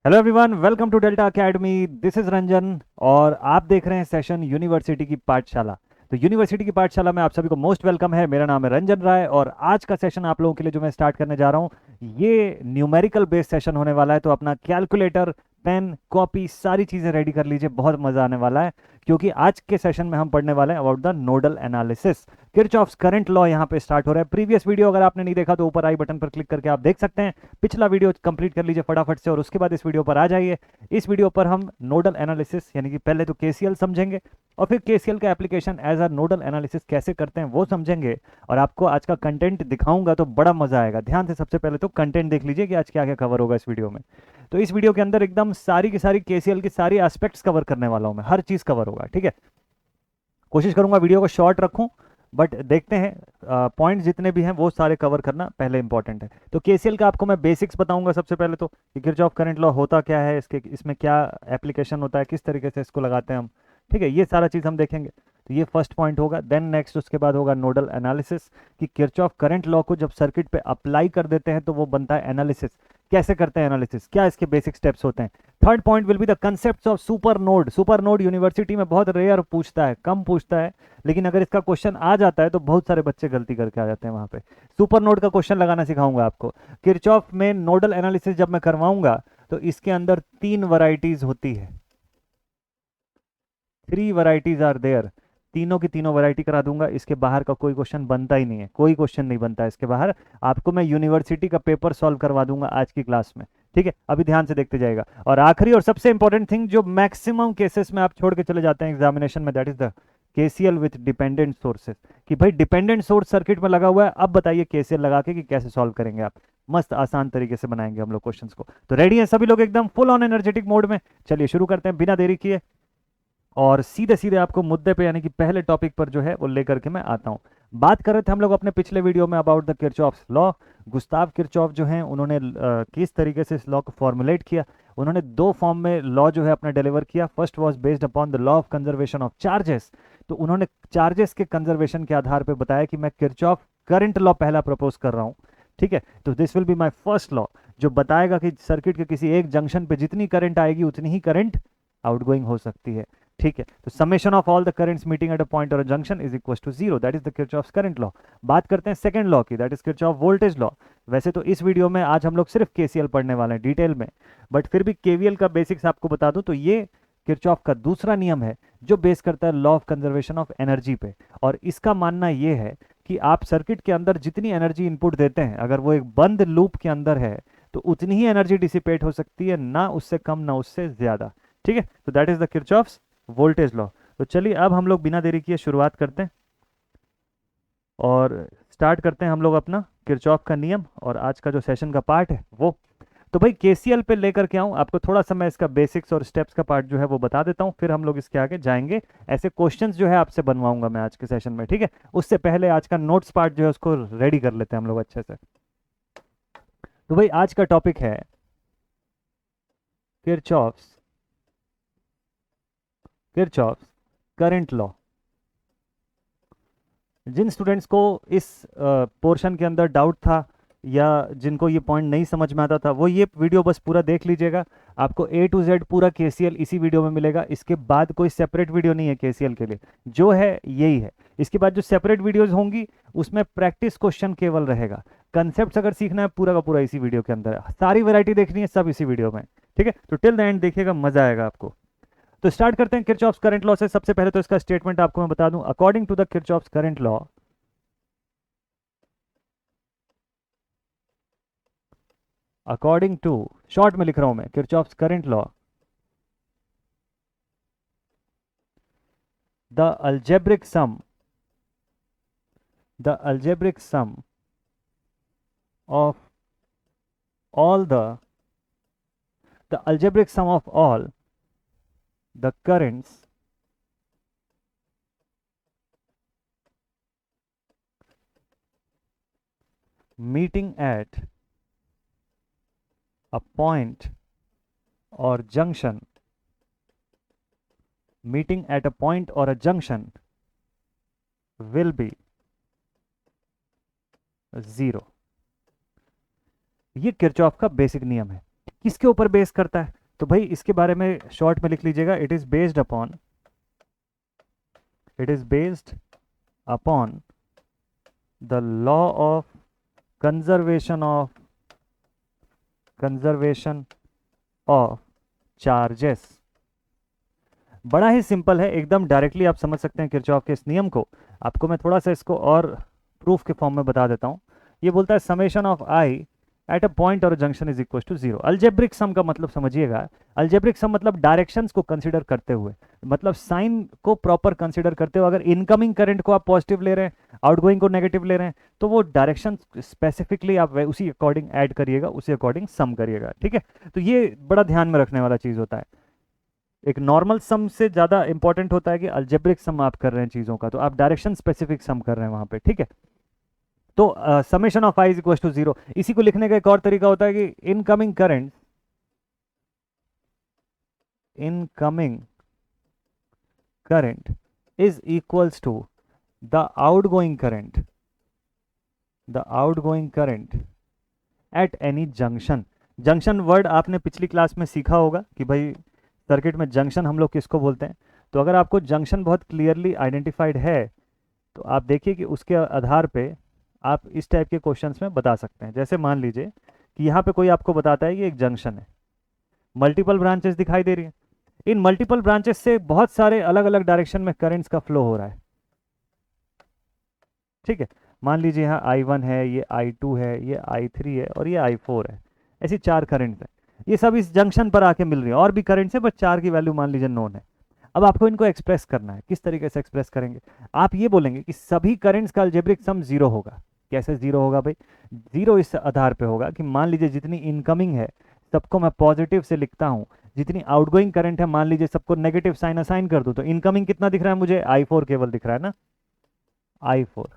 Hello everyone, welcome to Delta academy. This is Ranjan और आप देख रहे हैं सेशन यूनिवर्सिटी की पाठशाला। तो यूनिवर्सिटी की पाठशाला में आप सभी को मोस्ट वेलकम है। मेरा नाम है रंजन राय और आज का सेशन आप लोगों के लिए जो मैं स्टार्ट करने जा रहा हूँ, ये न्यूमेरिकल बेस्ड सेशन होने वाला है। तो अपना कैलकुलेटर, पेन, कॉपी, सारी चीज़ें रेडी कर लीजिए, बहुत मज़ा आने वाला है। क्योंकि आज के सेशन में हम पढ़ने वाले हैं about the nodal analysis. Kirchhoff's current law यहाँ पे स्टार्ट हो रहा है। प्रीवियस वीडियो अगर आपने नहीं देखा तो ऊपर आई बटन पर क्लिक करके आप देख सकते हैं। पिछला वीडियो कंप्लीट कर लीजिए फटाफट से और उसके बाद इस वीडियो पर आ जाइए। इस वीडियो पर हम नोडल एनालिसिस यानी कि पहले तो केसीएल समझेंगे और फिर केसीएल का application as a nodal analysis कैसे करते हैं वो समझेंगे। और आपको आज का कंटेंट दिखाऊंगा तो बड़ा मजा आएगा। ध्यान से सबसे पहले तो कंटेंट देख लीजिए कि आज क्या क्या कवर होगा इस वीडियो में। तो इस वीडियो के अंदर एकदम सारी की सारी केसीएल की सारी एस्पेक्ट्स कवर करने वाला हूं मैं, हर चीज कवर होगा, ठीक है। कोशिश करूंगा वीडियो को शॉर्ट रखूं, बट देखते हैं पॉइंट्स जितने भी हैं वो सारे कवर करना पहले इंपॉर्टेंट है। तो केसीएल का आपको मैं बेसिक्स बताऊंगा सबसे पहले तो कि किरचॉफ करंट लॉ होता क्या है, इसमें क्या एप्लीकेशन होता है, किस तरीके से इसको लगाते हैं हम, ठीक है। ये सारा चीज़ हम देखेंगे। तो ये फर्स्ट पॉइंट होगा। देन नेक्स्ट उसके बाद होगा नोडल एनालिसिस कि किरचॉफ करंट लॉ को जब सर्किट पे अप्लाई कर देते हैं तो वो बनता है एनालिसिस। कैसे करते हैं एनालिसिस, क्या इसके बेसिक स्टेप्स होते हैं। Third point will be the concept of super node. Super node university में बहुत रेयर पूछता है, कम पूछता है, लेकिन अगर इसका क्वेश्चन आ जाता है तो बहुत सारे बच्चे गलती करके आ जाते हैं वहां पे। सुपर नोड का क्वेश्चन लगाना सिखाऊंगा आपको। किरचॉफ में नोडल एनालिसिस जब मैं करवाऊंगा तो इसके अंदर 3 वैरायटीज होती है। 3 वैरायटीज आर देयर। तीनों की तीनों वैरायटी करा दूंगा। इसके बाहर का कोई क्वेश्चन बनता ही नहीं है, कोई क्वेश्चन नहीं बनता है इसके बाहर। आपको मैं यूनिवर्सिटी का पेपर सॉल्व करवा दूंगा आज की क्लास में, ठीक है। अभी ध्यान से देखते जाएगा। और आखिरी और सबसे इंपॉर्टेंट थिंग जो मैक्सिमम केसेस में आप छोड़ के चले जाते हैं एग्जामिनेशन में, that is the KCL with dependent sources. कि भाई डिपेंडेंट सोर्स सर्किट में लगा हुआ है, अब बताइए केसीएल लगा के कि कैसे सॉल्व करेंगे आप। मस्त आसान तरीके से बनाएंगे हम लोग क्वेश्चंस को। तो रेडी हैं सभी लोग एकदम फुल ऑन एनर्जेटिक मोड में। चलिए शुरू करते हैं बिना देरी किए और सीधे सीधे आपको मुद्दे पे यानी कि पहले टॉपिक पर जो है वो लेकर के मैं आता हूँ। बात कर रहे थे हम लोग अपने पिछले वीडियो में about the Kirchhoff's law. Gustav Kirchhoff जो हैं उन्होंने किस तरीके से इस लॉ को फॉर्मुलेट किया। उन्होंने 2 फॉर्म में लॉ जो है अपना डिलीवर किया। First was based upon the law of conservation of charges. तो उन्होंने चार्जेस के कंजर्वेशन के आधार पर बताया कि मैं किरचॉफ करंट लॉ पहला प्रपोज कर रहा हूँ, ठीक है। तो this will be my first law जो बताएगा कि सर्किट के किसी एक जंक्शन पे जितनी करंट आएगी उतनी ही करंट आउटगोइंग हो सकती है, ठीक है। तो summation of all the currents meeting at a point और a junction is equal to 0, that is the Kirchhoff's current law. बात करते हैं सेकंड लॉ की, that is Kirchhoff voltage law. वैसे तो इस वीडियो में आज हम लोग सिर्फ केसीएल पढ़ने वाले हैं डिटेल में, बट फिर भी केवीएल का बेसिक्स आपको बता दूं तो ये किरचॉफ का दूसरा नियम है जो बेस करता है law of conservation of energy पे। और इसका मानना ये है कि आप सर्किट के अंदर जितनी एनर्जी इनपुट देते हैं, अगर वो एक बंद लूप के अंदर है तो उतनी ही एनर्जी डिसिपेट हो सकती है, ना उससे कम ना उससे ज्यादा, ठीक है। तो that is the Kirchhoff's voltage law. तो चलिए अब हम लोग बिना देरी किए शुरुआत करते हैं और स्टार्ट करते हैं हम लोग अपना किरचॉफ का नियम और आज का जो सेशन का पार्ट है वो। तो भाई केसीएल पे लेकर के आऊं आपको, थोड़ा सा मैं इसका बेसिक्स और स्टेप्स का पार्ट जो है वो बता देता हूं, फिर हम लोग इसके आगे जाएंगे। ऐसे क्वेश्चंस जो है आपसे बनवाऊंगा मैं आज के सेशन में, ठीक है। उससे पहले आज का नोट्स पार्ट जो है उसको रेडी कर लेते हैं हम लोग अच्छे से। तो भाई आज का टॉपिक है किरचॉफ्स किरचॉफ्स करंट लॉ। जिन स्टूडेंट्स को इस पोर्शन के अंदर डाउट था या जिनको ये पॉइंट नहीं समझ में आता था वो ये वीडियो बस पूरा देख लीजिएगा। आपको ए टू जेड पूरा केसीएल इसी वीडियो में मिलेगा। इसके बाद कोई सेपरेट वीडियो नहीं है केसीएल के लिए, जो है यही है। इसके बाद जो सेपरेट वीडियोज होंगी उसमें प्रैक्टिस क्वेश्चन केवल रहेगा। कंसेप्ट अगर सीखना है पूरा का पूरा इसी वीडियो के अंदर है। सारी वैरायटी देखनी है सब इसी वीडियो में, ठीक है। तो टिल द एंड देखिएगा, मजा आएगा आपको। तो स्टार्ट करते हैं किरचॉफ्स करंट लॉ से। सबसे पहले तो इसका स्टेटमेंट आपको मैं बता दूं। According to the Kirchhoff's current law, according to, short में लिख रहा हूं मैं, Kirchhoff's current law, the algebraic sum the algebraic sum of all the algebraic sum of all the currents meeting at a point or junction meeting at a point or a junction will be 0। ये Kirchhoff का basic नियम है। किसके ऊपर base करता है? तो भाई इसके बारे में शॉर्ट में लिख लीजिएगा, it is based upon the law of conservation of charges. बड़ा ही सिंपल है, एकदम डायरेक्टली आप समझ सकते हैं किरचॉफ के इस नियम को। आपको मैं थोड़ा सा इसको और प्रूफ के फॉर्म में बता देता हूँ। ये बोलता है summation of I at a point or junction is equal to zero. Algebraic sum का मतलब समझिएगा, अल्जेब्रिक सम मतलब डायरेक्शंस को कंसीडर करते हुए, मतलब साइन को प्रॉपर कंसीडर करते हुए, अगर इनकमिंग करंट को आप पॉजिटिव ले रहे हैं, आउटगोइंग को नेगेटिव ले रहे हैं, तो वो डायरेक्शन स्पेसिफिकली आप उसी अकॉर्डिंग ऐड करिएगा, उसी अकॉर्डिंग सम करिएगा, ठीक है। तो ये बड़ा ध्यान में रखने वाला चीज होता है। एक नॉर्मल सम से ज्यादा इंपॉर्टेंट होता है कि अल्जेब्रिक सम आप कर रहे हैं चीजों का, तो आप डायरेक्शन स्पेसिफिक सम कर रहे हैं वहां पे, ठीक है। तो summation of I is equal to zero. इसी को लिखने का एक और तरीका होता है कि incoming current is equals to the outgoing current at any junction. Junction word आपने पिछली क्लास में सीखा होगा कि भाई सर्किट में जंक्शन हम लोग किसको बोलते हैं। तो अगर आपको जंक्शन बहुत क्लियरली आइडेंटिफाइड है तो आप देखिए कि उसके आधार पे आप इस टाइप के क्वेश्चंस में बता सकते हैं। जैसे मान लीजिए कि यहाँ पे कोई आपको बताता है कि एक जंक्शन है, मल्टीपल ब्रांचेस दिखाई दे रही हैं, इन मल्टीपल ब्रांचेस से बहुत सारे अलग अलग डायरेक्शन में करंट्स का फ्लो हो रहा है, ठीक है। मान लीजिए यहाँ I1 है, ये I2 है, ये I3 है और ये I4 है, ऐसी 4 करंट्स हैं। ये सब इस जंक्शन पर आके मिल रही है, और भी करंट्स है, बस 4 की वैल्यू मान लीजिए नोन है। अब आपको इनको एक्सप्रेस करना है। किस तरीके से एक्सप्रेस करेंगे? आप ये बोलेंगे कि सभी करंट्स का अलजेब्रिक सम जीरो होगा। कैसे जीरो होगा भाई? जीरो इस आधार पे होगा कि मान लीजिए जितनी इनकमिंग है सबको मैं पॉजिटिव से लिखता हूँ, जितनी आउटगोइंग करंट है मान लीजिए सबको नेगेटिव साइन असाइन कर दूं, तो इनकमिंग कितना दिख रहा है मुझे? I4 केवल दिख रहा है ना, I4।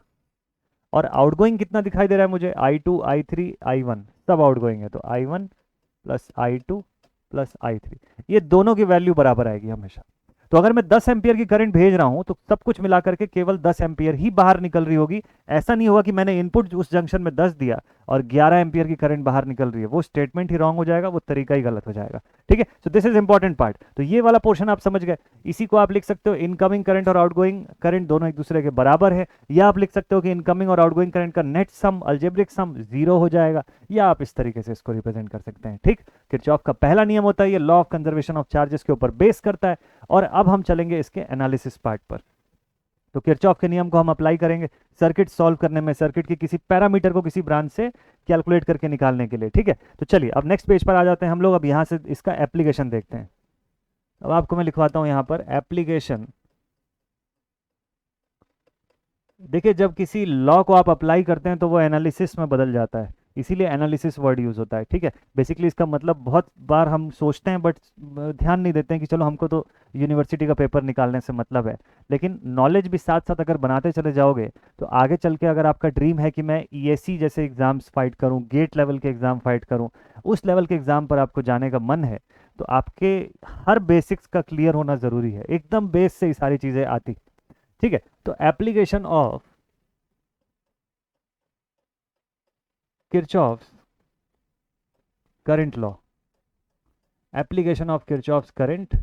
और आउटगोइंग कितना दिखाई दे रहा है मुझे? I2, I3, I1 सब आउटगोइंग है, तो I1 plus I2 plus I3, ये दोनों की वैल्यू बराबर आएगी हमेशा। तो अगर मैं 10 एम्पियर की करंट भेज रहा हूं तो सब कुछ मिलाकर के केवल 10 एम्पियर ही बाहर निकल रही होगी। ऐसा नहीं होगा कि मैंने इनपुट उस जंक्शन में 10 दिया और 11 एम्पियर की करंट बाहर निकल रही है, वो स्टेटमेंट ही रॉन्ग हो जाएगा, वो तरीका ही गलत हो जाएगा, ठीक है। सो दिस इज इंपॉर्टेंट पार्ट। तो ये वाला पोर्शन आप समझ गए। इसी को आप लिख सकते हो इनकमिंग करंट और आउटगोइंग करंट दोनों एक दूसरे के बराबर है, या आप लिख सकते हो कि इनकमिंग और आउटगोइंग करंट का नेट सम अल्जेब्रिक सम जीरो हो जाएगा, या आप इस तरीके से इसको रिप्रेजेंट कर सकते हैं, ठीक। किरचॉफ का पहला नियम होता है ये law of conservation of charges के ऊपर बेस करता है। और अब हम चलेंगे इसके एनालिसिस पार्ट पर। तो किरचॉफ के नियम को हम अप्लाई करेंगे सर्किट सॉल्व करने में, सर्किट के किसी पैरामीटर को किसी ब्रांच से कैलकुलेट करके निकालने के लिए, ठीक है। तो चलिए अब नेक्स्ट पेज पर आ जाते हैं हम लोग। अब यहां से इसका एप्लीकेशन देखते हैं। अब आपको मैं लिखवाता हूं यहां पर एप्लीकेशन। देखिए जब किसी लॉ को आप अप्लाई करते हैं तो वो एनालिसिस में बदल जाता है, इसीलिए एनालिसिस वर्ड यूज होता है, ठीक है। बेसिकली इसका मतलब बहुत बार हम सोचते हैं बट ध्यान नहीं देते हैं कि चलो हमको तो यूनिवर्सिटी का पेपर निकालने से मतलब है, लेकिन नॉलेज भी साथ साथ अगर बनाते चले जाओगे तो आगे चल के अगर आपका ड्रीम है कि मैं EAC जैसे एग्जाम्स फाइट करूँ, गेट लेवल के एग्जाम फाइट करूँ, उस लेवल के एग्जाम पर आपको जाने का मन है, तो आपके हर बेसिक्स का क्लियर होना जरूरी है, एकदम बेस से ही सारी चीजें आती, ठीक है। तो application of Kirchhoff's current law, application of Kirchhoff's current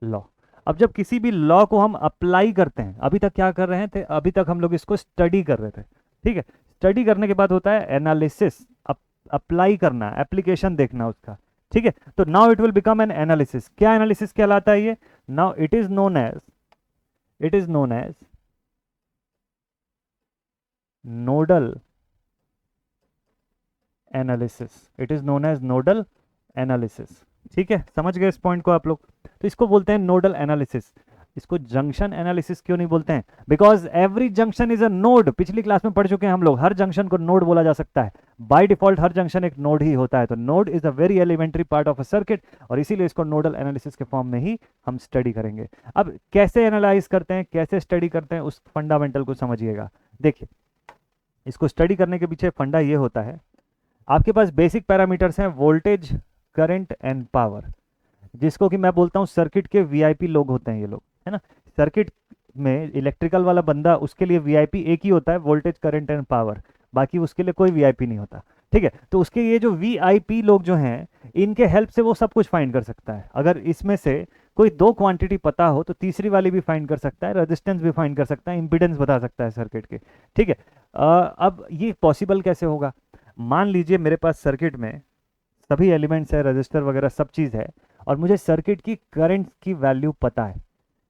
law. अब जब किसी भी लॉ को हम अप्लाई करते हैं, अभी तक क्या कर रहे थे? अभी तक हम लोग इसको स्टडी कर रहे थे, ठीक है। स्टडी करने के बाद होता है एनालिसिस, अप्लाई करना, एप्लीकेशन देखना उसका, ठीक है। तो now it will become an analysis. क्या एनालिसिस कहलाता है ये? Now it is known as nodal analysis. It is known as nodal analysis, ठीक है। समझ गए इस पॉइंट को आप लोग? तो इसको बोलते हैं नोडल एनालिसिस। इसको जंक्शन एनालिसिस क्यों नहीं बोलते हैं? Because every junction is a node. पिछली क्लास में पढ़ चुके हैं हम लोग, हर जंक्शन को नोड बोला जा सकता है। बाय डिफॉल्ट हर जंक्शन एक नोड ही होता है, तो node is a very elementary part of a circuit, और इसीलिए इसको नोडल एनालिसिस के फॉर्म में ही हम स्टडी करेंगे। अब कैसे एनालाइज करते हैं, कैसे स्टडी करते हैं, उस फंडामेंटल को समझिएगा। देखिए इसको स्टडी करने के पीछे फंडा ये होता है, आपके पास बेसिक पैरामीटर्स हैं वोल्टेज, करंट एंड पावर, जिसको कि मैं बोलता हूं सर्किट के VIP लोग होते हैं ये लोग, है ना। सर्किट में इलेक्ट्रिकल वाला बंदा, उसके लिए VIP एक ही होता है, वोल्टेज, करंट एंड पावर, बाकी उसके लिए कोई VIP नहीं होता, ठीक है। तो उसके ये जो VIP लोग जो हैं, इनके हेल्प से वो सब कुछ फाइंड कर सकता है। अगर इसमें से कोई दो क्वांटिटी पता हो तो तीसरी वाली भी फाइंड कर सकता है, रेजिस्टेंस भी फाइंड कर सकता है, इंपीडेंस बता सकता है सर्किट के। ठीक है। अब ये पॉसिबल कैसे होगा? मान लीजिए मेरे पास सर्किट में सभी एलिमेंट्स है, रजिस्टर वगैरह सब चीज़ है, और मुझे सर्किट की करंट की वैल्यू पता है,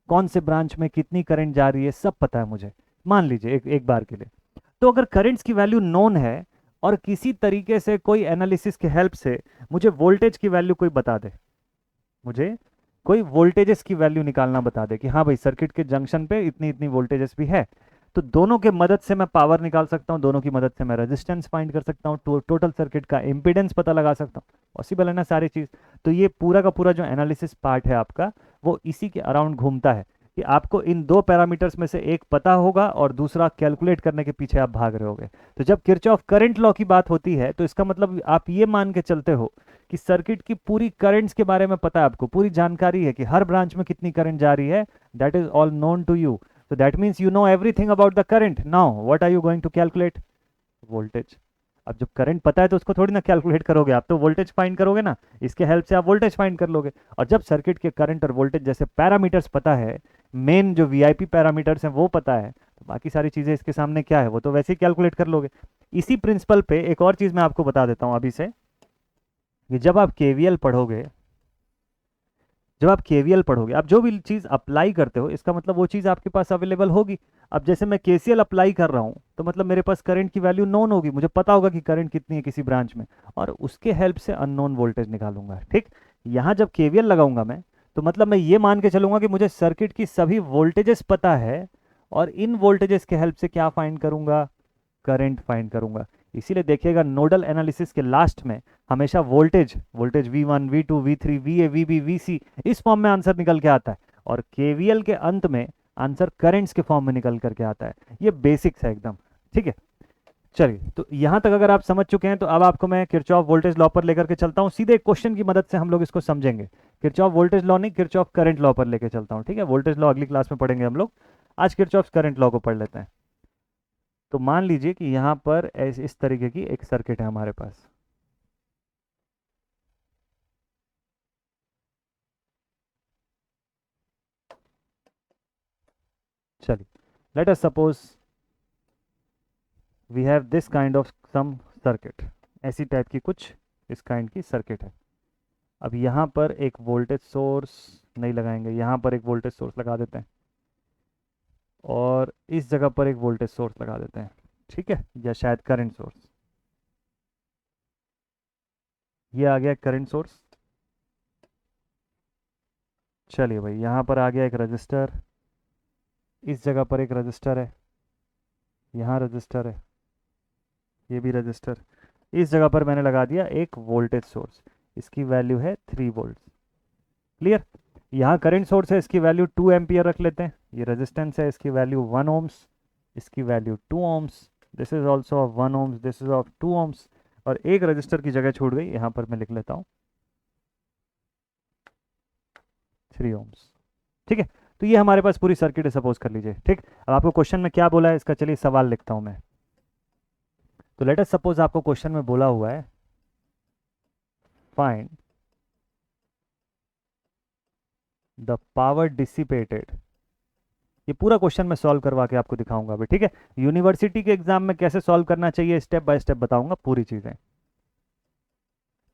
कौन से ब्रांच में कितनी करंट जा रही है सब पता है मुझे। मान लीजिए एक बार के लिए, तो अगर करंट्स की वैल्यू नोन है और किसी तरीके से कोई एनालिसिस के हेल्प से मुझे वोल्टेज की वैल्यू कोई बता दे, मुझे कोई वोल्टेजेस की वैल्यू निकालना बता दे कि हाँ भाई सर्किट के जंक्शन पे इतनी इतनी वोल्टेजेस भी है, तो दोनों के मदद से मैं पावर निकाल सकता हूँ, दोनों की मदद से मैं रेजिस्टेंस फाइंड कर सकता हूँ, टोटल सर्किट का इम्पीडेंस पता लगा सकता हूँ। पॉसिबल है ना सारी चीज़? तो ये पूरा का पूरा जो एनालिसिस पार्ट है आपका, वो इसी के अराउंड घूमता है कि आपको इन दो पैरामीटर्स में से एक पता होगा और दूसरा कैलकुलेट करने के पीछे आप भाग रहे होगे। तो जब किरचॉफ करंट लॉ की बात होती है तो इसका मतलब आप ये मान के चलते हो कि सर्किट की पूरी करंट्स के बारे में पता है आपको, पूरी जानकारी है कि हर ब्रांच में कितनी करंट जा रही है, that is all known to you. So that means you know everything about the current. Now, what are you going to calculate? Voltage. अब जब करंट पता है तो उसको थोड़ी ना कैलकुलेट करोगे, आप तो वोल्टेज फाइंड करोगे ना, इसके हेल्प से आप वोल्टेज फाइंड कर लोगे। और जब सर्किट के करंट और वोल्टेज जैसे पैरामीटर्स पता है, मेन जो वीआईपी पैरामीटर्स हैं वो पता है, तो बाकी सारी चीज़ें इसके सामने क्या है, वो तो वैसे ही कैलकुलेट कर लोगे। इसी प्रिंसिपल पे एक और चीज़ मैं आपको बता देता हूँ अभी से, कि जब आप केवीएल पढ़ोगे, जब आप केवीएल पढ़ोगे, आप जो भी चीज़ अप्लाई करते हो इसका मतलब वो चीज़ आपके पास अवेलेबल होगी। अब जैसे मैं केसीएल अप्लाई कर रहा हूँ तो मतलब मेरे पास करंट की वैल्यू नोन होगी, मुझे पता होगा कि करंट कितनी है किसी ब्रांच में, और उसके हेल्प से अननोन वोल्टेज निकालूंगा। ठीक, यहाँ जब केवीएल लगाऊंगा मैं, तो मतलब मैं ये मान के चलूंगा कि मुझे सर्किट की सभी वोल्टेजेस पता है, और इन वोल्टेजेस के हेल्प से क्या फाइंड करूंगा, करंट फाइंड करूंगा। इसीलिए देखिएगा नोडल एनालिसिस के लास्ट में हमेशा voltage voltage V1 V2 V3 VA VB VC इस फॉर्म में आंसर निकल के आता है, और केवीएल के अंत में आंसर करंट्स के फॉर्म में निकल करके आता है। ये बेसिक्स है एकदम। ठीक है, चलिए, तो यहां तक अगर आप समझ चुके हैं तो अब आपको मैं किरचॉफ वोल्टेज लॉ पर लेकर के चलता हूं, सीधे एक क्वेश्चन की मदद से हम लोग इसको समझेंगे। किरचॉफ वोल्टेज लॉ नहीं, किरचॉफ करंट लॉ पर लेकर चलता हूं। ठीक है, वोल्टेज लॉ अगली क्लास में पढ़ेंगे हम लोग, आज किरचॉफ करंट लॉ को पढ़ लेते हैं। तो मान लीजिए कि यहाँ पर इस तरीके की एक सर्किट है हमारे पास। चलिए, let us suppose we have this kind of some circuit, ऐसी टाइप की कुछ इस काइंड की सर्किट है। अब यहाँ पर एक वोल्टेज सोर्स नहीं लगाएंगे, यहाँ पर एक वोल्टेज सोर्स लगा देते हैं, और इस जगह पर एक वोल्टेज सोर्स लगा देते हैं। ठीक है, या शायद करंट सोर्स, ये आ गया करंट सोर्स। चलिए भाई, यहाँ पर आ गया एक रजिस्टर, इस जगह पर एक रजिस्टर है, यहाँ रजिस्टर है, ये भी रजिस्टर, इस जगह पर मैंने लगा दिया एक वोल्टेज सोर्स, इसकी वैल्यू है 3 वोल्ट। क्लियर? यहाँ करंट सोर्स है, इसकी वैल्यू 2 एम्पियर रख लेते हैं। ये रेजिस्टेंस है, इसकी वैल्यू 1 ओम्स, इसकी value 2 ohms, this is also of 1 ohms, this is of 2 ohms, और एक रजिस्टर की जगह छूट गई, यहाँ पर मैं लिख लेता हूँ 3 ओम्स। ठीक है, तो ये हमारे पास पूरी सर्किट है, सपोज कर लीजिए। ठीक, अब आपको क्वेश्चन में क्या बोला है इसका, चलिए सवाल लिखता हूँ मैं। तो लेट अस सपोज आपको क्वेश्चन में बोला हुआ है फाइंड द पावर डिसिपेटेड। ये पूरा क्वेश्चन मैं सॉल्व करवा के आपको दिखाऊंगा अभी। ठीक है, यूनिवर्सिटी के एग्जाम में कैसे सॉल्व करना चाहिए स्टेप बाय स्टेप बताऊंगा पूरी चीजें।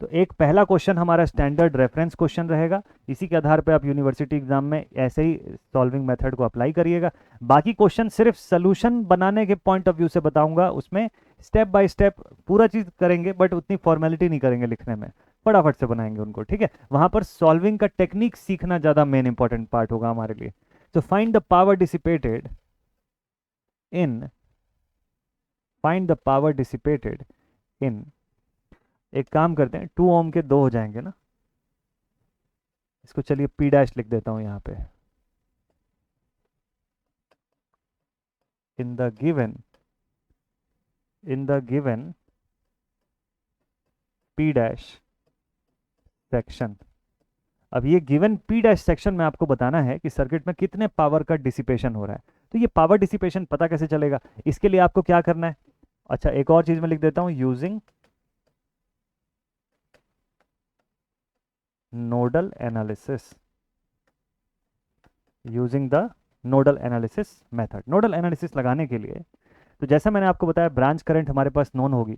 तो एक पहला क्वेश्चन हमारा स्टैंडर्ड रेफरेंस क्वेश्चन रहेगा, इसी के आधार पे आप यूनिवर्सिटी एग्जाम में ऐसे ही सॉल्विंग मेथड को अप्लाई करिएगा। बाकी क्वेश्चन सिर्फ सोल्यूशन बनाने के पॉइंट ऑफ व्यू से बताऊंगा, उसमें स्टेप बाय स्टेप पूरा चीज करेंगे, बट उतनी फॉर्मेलिटी नहीं करेंगे लिखने में, फटाफट से बनाएंगे उनको। ठीक है, वहां पर सॉल्विंग का टेक्निक सीखना ज्यादा मेन इंपॉर्टेंट पार्ट होगा हमारे लिए। तो find the power dissipated in, find the power dissipated इन, एक काम करते हैं 2 ओम के 2 हो जाएंगे ना, इसको चलिए P डैश लिख देता हूं यहाँ पे। In the given P dash section. अब ये गिवन P डैश सेक्शन में आपको बताना है कि सर्किट में कितने पावर का डिसिपेशन हो रहा है। तो ये पावर डिसिपेशन पता कैसे चलेगा, इसके लिए आपको क्या करना है, अच्छा एक और चीज मैं लिख देता हूं, using nodal analysis, using the nodal analysis method. Nodal analysis लगाने के लिए तो जैसा मैंने आपको बताया, ब्रांच करंट हमारे पास नोन होगी,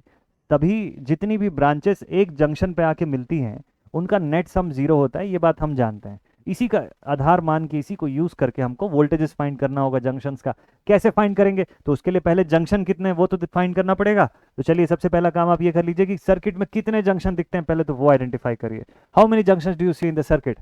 तभी जितनी भी ब्रांचेस एक जंक्शन पे आके मिलती हैं उनका नेट सम जीरो होता है, ये बात हम जानते हैं। इसी का आधार मान के, इसी को यूज करके हमको वोल्टेजेस फाइंड करना होगा जंक्शंस का। कैसे फाइंड करेंगे? तो उसके लिए पहले जंक्शन कितने हैं वो तो फाइंड करना पड़ेगा। तो चलिए सबसे पहला काम आप ये कर लीजिए कि सर्किट में कितने जंक्शन दिखते हैं पहले तो वो आइडेंटिफाई करिए। How many junctions do you see in the circuit?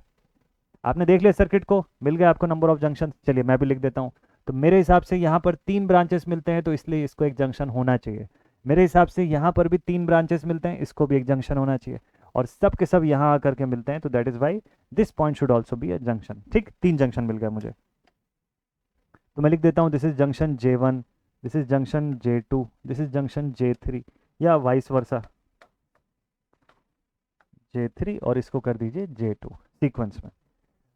आपने देख लिया सर्किट को, मिल गया आपको नंबर ऑफ जंक्शन। चलिए मैं भी लिख देता हूँ। तो मेरे हिसाब से यहाँ पर 3 ब्रांचेस मिलते हैं, तो इसलिए इसको एक जंक्शन होना चाहिए। मेरे हिसाब से यहाँ पर भी 3 ब्रांचेस मिलते हैं, इसको भी एक जंक्शन होना चाहिए। और सब के सब यहाँ आकर के मिलते हैं, तो that is why this point should also be a junction. ठीक, 3 जंक्शन मिल गया मुझे। तो मैं लिख देता हूँ this is junction J1, this is junction J2, this is junction J3, या वाइस वर्सा J3 और इसको कर दीजिए J2 सीक्वेंस में।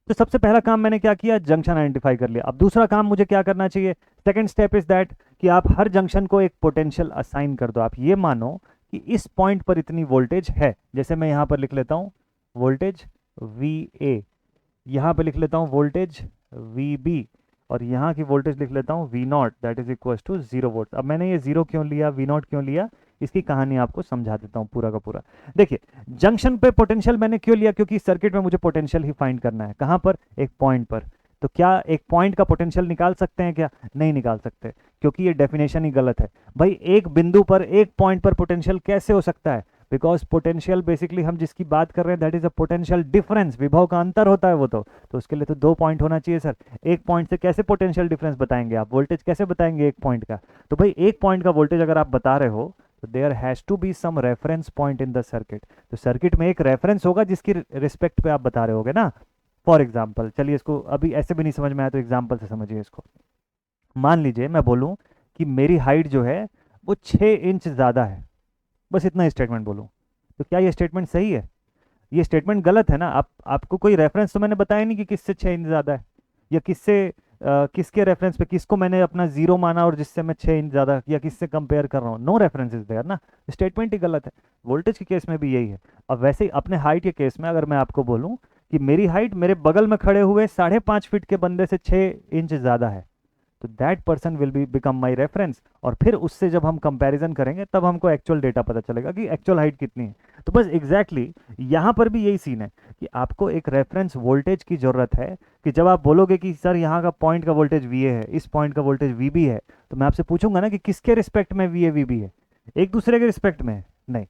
तो सबसे पहला काम मैंने क्या किया, जंक्शन आइडेंटिफाई कर लिया। अब दूसरा काम मुझे क्या करना चाहिए, सेकंड स्टेप इज दैट कि आप हर जंक्शन को एक पोटेंशियल असाइन कर दो। आप ये मानो कि इस पॉइंट पर इतनी वोल्टेज है, जैसे मैं यहां पर लिख लेता हूं वोल्टेज VA, यहां पर लिख लेता हूं वोल्टेज VB, और यहाँ की वोल्टेज लिख लेता हूँ V0, that is equal to 0 volt. अब मैंने ये 0 क्यों लिया, V0 क्यों लिया, इसकी कहानी आपको समझा देता हूँ पूरा का पूरा। देखिए जंक्शन पे पोटेंशियल मैंने क्यों लिया, क्योंकि सर्किट में मुझे पोटेंशियल ही फाइंड करना है। कहाँ पर? एक पॉइंट पर। तो क्या एक पॉइंट का पोटेंशियल निकाल सकते हैं क्या? नहीं निकाल सकते, क्योंकि ये डेफिनेशन ही गलत है। भाई एक बिंदु पर, एक पॉइंट पर पोटेंशियल कैसे हो सकता है? बिकॉज पोटेंशियल बेसिकली हम जिसकी बात कर रहे हैं that is a potential difference, विभव का अंतर होता है वो। तो उसके लिए तो 2 पॉइंट होना चाहिए सर। एक पॉइंट से कैसे पोटेंशियल डिफरेंस बताएंगे आप, वोल्टेज कैसे बताएंगे एक पॉइंट का? तो भाई एक पॉइंट का वोल्टेज अगर आप बता रहे हो तो there has to be some reference point in the circuit. तो सर्किट में एक रेफरेंस होगा जिसकी रिस्पेक्ट पे आप बता रहे होगे ना। फॉर एग्जाम्पल, चलिए इसको अभी ऐसे भी नहीं समझ में आया तो एग्जाम्पल से समझिए इसको। मान लीजिए मैं बोलूं कि मेरी हाइट जो है वो 6 इंच ज़्यादा है, बस इतना स्टेटमेंट बोलूं, तो क्या ये स्टेटमेंट सही है? ये स्टेटमेंट गलत है ना। आपको कोई रेफरेंस तो मैंने बताया नहीं कि किससे 6 इंच ज़्यादा है, या किसके रेफरेंस पे, किसको मैंने अपना 0 माना और जिससे मैं 6 इंच ज़्यादा, या किससे कंपेयर कर रहा हूँ। नो रेफरेंस इज देयर ना, स्टेटमेंट ही गलत है। वोल्टेज के केस में भी यही है। अब वैसे ही अपने हाइट के केस में अगर मैं आपको बोलूँ कि मेरी हाइट मेरे बगल में खड़े हुए 5.5 फीट के बंदे से 6 इंच ज़्यादा है, तो that person will be become my reference. और फिर उससे जब हम कंपैरिजन करेंगे तब हमको एक्चुअल डेटा पता चलेगा कि एक्चुअल हाइट कितनी है। तो बस एग्जैक्टली यहाँ पर भी यही सीन है कि आपको एक रेफरेंस वोल्टेज की जरूरत है, कि जब आप बोलोगे कि सर यहाँ का पॉइंट का वोल्टेज VA है, इस पॉइंट का वोल्टेज VB है, तो मैं आपसे पूछूंगा ना कि किसके रिस्पेक्ट में VA VB है? एक दूसरे के रिस्पेक्ट में नहीं,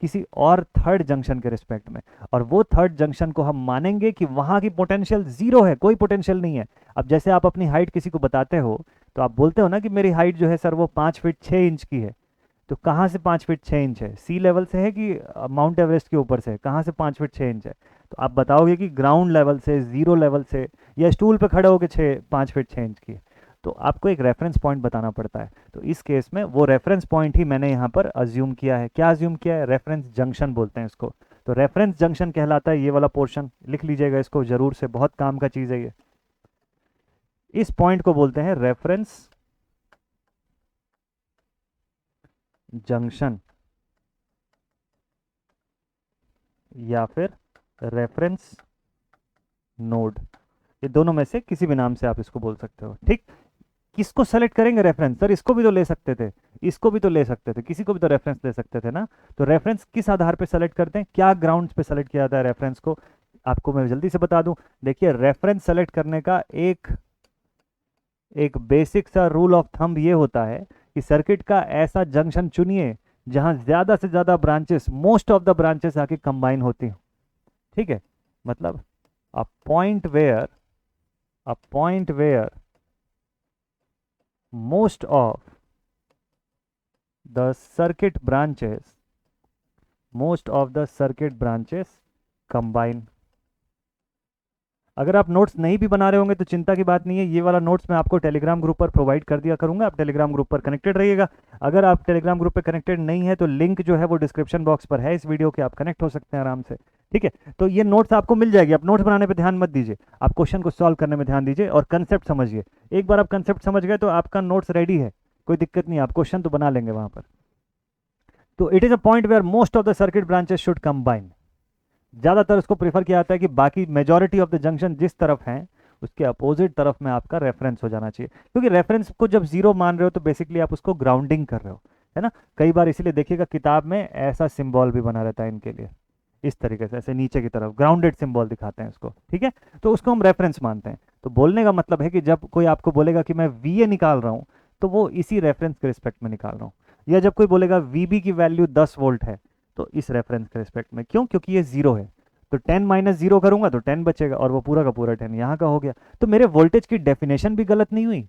किसी और थर्ड जंक्शन के रिस्पेक्ट में। और वो थर्ड जंक्शन को हम मानेंगे कि वहां की पोटेंशियल 0 है, कोई पोटेंशियल नहीं है। अब जैसे आप अपनी हाइट किसी को बताते हो तो आप बोलते हो ना कि मेरी हाइट जो है सर वो 5 फीट 6 इंच की है। तो कहाँ से 5 फीट 6 इंच है? सी लेवल से है कि माउंट एवरेस्ट के ऊपर से? कहाँ से 5 फीट 6 इंच है? तो आप बताओगे कि ग्राउंड लेवल से, 0 लेवल से, या स्टूल पे खड़े होकर 5 फीट 6 इंच की है। तो आपको एक रेफरेंस पॉइंट बताना पड़ता है। तो इस केस में वो रेफरेंस पॉइंट ही मैंने यहाँ पर अज्यूम किया है। क्या अज्यूम किया है? रेफरेंस जंक्शन बोलते हैं इसको। तो रेफरेंस जंक्शन कहलाता है ये वाला पोर्शन, लिख लीजिएगा इसको जरूर से, बहुत काम का चीज़ है ये। इस पॉइंट को बोलते हैं रेफरेंस जंक्शन, या फिर रेफरेंस नोड, ये दोनों में से किसी भी नाम से आप इसको बोल सकते हो। ठीक, किसको सेलेक्ट करेंगे रेफरेंस? सर इसको भी तो ले सकते थे, इसको भी तो ले सकते थे, किसी को भी तो रेफरेंस ले सकते थे ना। तो रेफरेंस किस आधार पे सेलेक्ट करते हैं, क्या ग्राउंड्स पे सेलेक्ट किया जाता है रेफरेंस को? आपको मैं जल्दी से बता दूं, देखिए रेफरेंस सेलेक्ट करने का एक बेसिक सा रूल ऑफ थंब ये होता है कि सर्किट का ऐसा जंक्शन चुनिए जहां ज्यादा से ज्यादा branches, most of the branches आके कंबाइन होती हो। ठीक है, मतलब a point where most of the circuit branches combine। अगर आप नोट्स नहीं भी बना रहे होंगे तो चिंता की बात नहीं है, ये वाला नोट्स मैं आपको टेलीग्राम ग्रुप पर प्रोवाइड कर दिया करूंगा, आप टेलीग्राम ग्रुप पर कनेक्टेड रहिएगा। अगर आप टेलीग्राम ग्रुप पर कनेक्टेड नहीं है तो लिंक जो है वो डिस्क्रिप्शन बॉक्स पर है इस वीडियो के, आप कनेक्ट हो सकते हैं आराम से। ठीक है, तो ये नोट्स आपको मिल जाएगी। आप नोट्स बनाने पर ध्यान मत दीजिए, आप क्वेश्चन को सॉल्व करने में ध्यान दीजिए और कंसेप्ट समझिए। एक बार आप कंसेप्ट समझ गए तो आपका नोट्स रेडी है, कोई दिक्कत नहीं, आप क्वेश्चन तो बना लेंगे वहां पर। तो it is a point where most of the circuit branches should combine. ज़्यादातर उसको प्रेफर किया जाता है कि बाकी मेजॉरिटी ऑफ द जंक्शन जिस तरफ हैं उसके अपोजिट तरफ में आपका रेफरेंस हो जाना चाहिए, क्योंकि रेफरेंस को जब जीरो मान रहे हो तो बेसिकली आप उसको ग्राउंडिंग कर रहे हो, है ना। कई बार इसीलिए देखिएगा किताब में ऐसा सिंबल भी बना रहता है इनके लिए, इस तरीके से ऐसे नीचे की तरफ ग्राउंडेड सिंबल दिखाते हैं उसको, ठीक है। तो उसको हम रेफरेंस मानते हैं। तो बोलने का मतलब है कि जब कोई आपको बोलेगा कि मैं वी ए निकाल रहा हूँ तो वो इसी रेफरेंस के रिस्पेक्ट में निकाल रहा हूँ, या जब कोई बोलेगा वी बी की वैल्यू 10 वोल्ट है तो इस रेफरेंस के रिस्पेक्ट में, क्यों, क्योंकि ये जीरो है। तो 10 माइनस जीरो करूंगा तो 10 बचेगा और वो पूरा का पूरा 10 यहाँ का हो गया। तो मेरे वोल्टेज की डेफिनेशन भी गलत नहीं हुई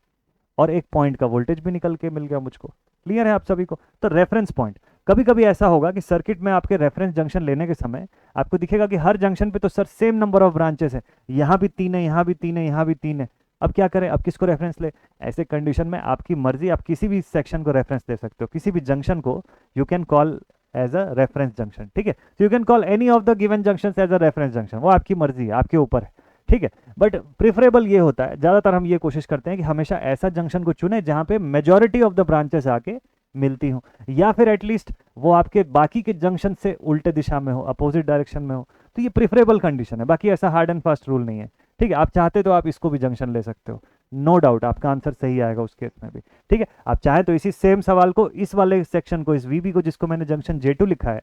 और एक पॉइंट का वोल्टेज भी निकल के मिल गया मुझको। क्लियर है आप सभी को। तो रेफरेंस पॉइंट, कभी कभी ऐसा होगा कि सर्किट में आपके रेफरेंस जंक्शन लेने के समय आपको दिखेगा कि हर जंक्शन पे तो sir same number of branches है, यहाँ भी 3 है, यहाँ भी 3 है, यहाँ भी 3 है। अब क्या करें, अब किसको रेफरेंस ले। ऐसे कंडीशन में आपकी मर्जी, आप किसी भी सेक्शन को रेफरेंस ले सकते हो, किसी भी जंक्शन को you can call as a reference junction, ठीक है। तो you can call any of the given junction as a reference junction, वो आपकी मर्जी है, आपके ऊपर है, ठीक है। बट प्रिफरेबल ये होता है, ज़्यादातर हम ये कोशिश करते हैं कि हमेशा ऐसा जंक्शन को चुने जहाँ पे मेजॉरिटी ऑफ द ब्रांचेस आके मिलती हो, या फिर एटलीस्ट वो आपके बाकी के जंक्शन से उल्टे दिशा में हो, अपोजिट डायरेक्शन में हो। तो ये प्रिफरेबल कंडीशन है, बाकी ऐसा हार्ड एंड फास्ट रूल नहीं है, ठीक है। आप चाहते तो आप इसको भी जंक्शन ले सकते हो, नो डाउट आपका आंसर सही आएगा उस केस में भी, ठीक है। आप चाहें तो इसी सेम सवाल को, इस वाले सेक्शन को, इस वीबी को जिसको मैंने जंक्शन J2 लिखा है,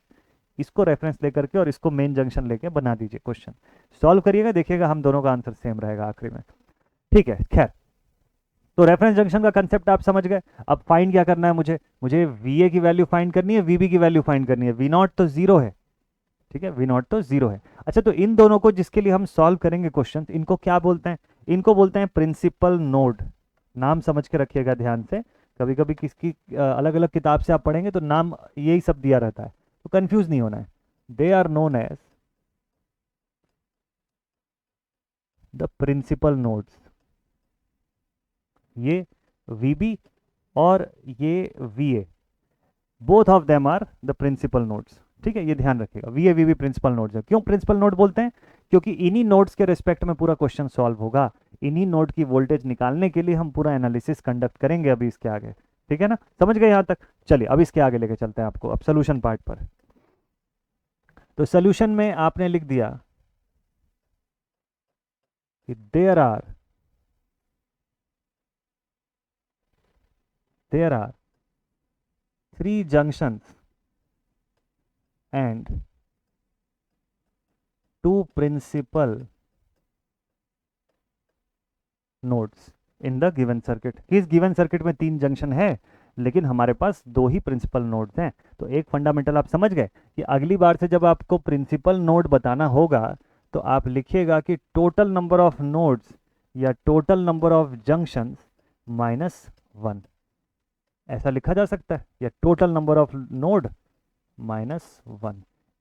इसको रेफरेंस लेकर के और इसको मेन जंक्शन लेके बना दीजिए, क्वेश्चन सॉल्व करिएगा, देखिएगा हम दोनों का आंसर सेम रहेगा आखिरी में, ठीक है। खैर, तो रेफरेंस जंक्शन का कंसेप्ट आप समझ गए। अब फाइंड क्या करना है मुझे, मुझे वी ए की वैल्यू फाइंड करनी है, वी बी की वैल्यू फाइंड करनी है। वी नॉट तो जीरो है, ठीक है, वी नॉट तो जीरो है। अच्छा, तो इन दोनों को जिसके लिए हम सॉल्व करेंगे क्वेश्चन, इनको क्या बोलते हैं, इनको बोलते हैं प्रिंसिपल नोड। नाम समझ के रखिएगा ध्यान से, कभी कभी किसकी अलग अलग किताब से आप पढ़ेंगे तो नाम यही सब दिया रहता है, तो कंफ्यूज नहीं होना है। They are known as the principal nodes. ये वीबी और ये VA, both of them are the principal nodes, ठीक है। ये ध्यान रखिएगा, वीए वीबी प्रिंसिपल नोड्स है। क्यों प्रिंसिपल नोड बोलते हैं, क्योंकि इन्हीं नोड्स के रिस्पेक्ट में पूरा क्वेश्चन सॉल्व होगा। इन्हीं नोड की वोल्टेज निकालने के लिए हम पूरा एनालिसिस कंडक्ट करेंगे अभी इसके आगे, ठीक है ना, समझ गए यहाँ तक। चलिए अब इसके आगे लेके चलते हैं आपको, अब सोल्यूशन पार्ट पर। तो सोल्यूशन में आपने लिख दिया कि there are three junctions and two principal nodes in the given circuit। इस गिवन सर्किट में 3 जंक्शन है लेकिन हमारे पास 2 ही प्रिंसिपल नोड्स हैं। तो एक फंडामेंटल आप समझ गए कि अगली बार से जब आपको प्रिंसिपल नोड बताना होगा तो आप लिखिएगा कि टोटल नंबर ऑफ नोड्स या टोटल नंबर ऑफ जंक्शंस -1, ऐसा लिखा जा सकता है, या टोटल नंबर ऑफ नोड -1।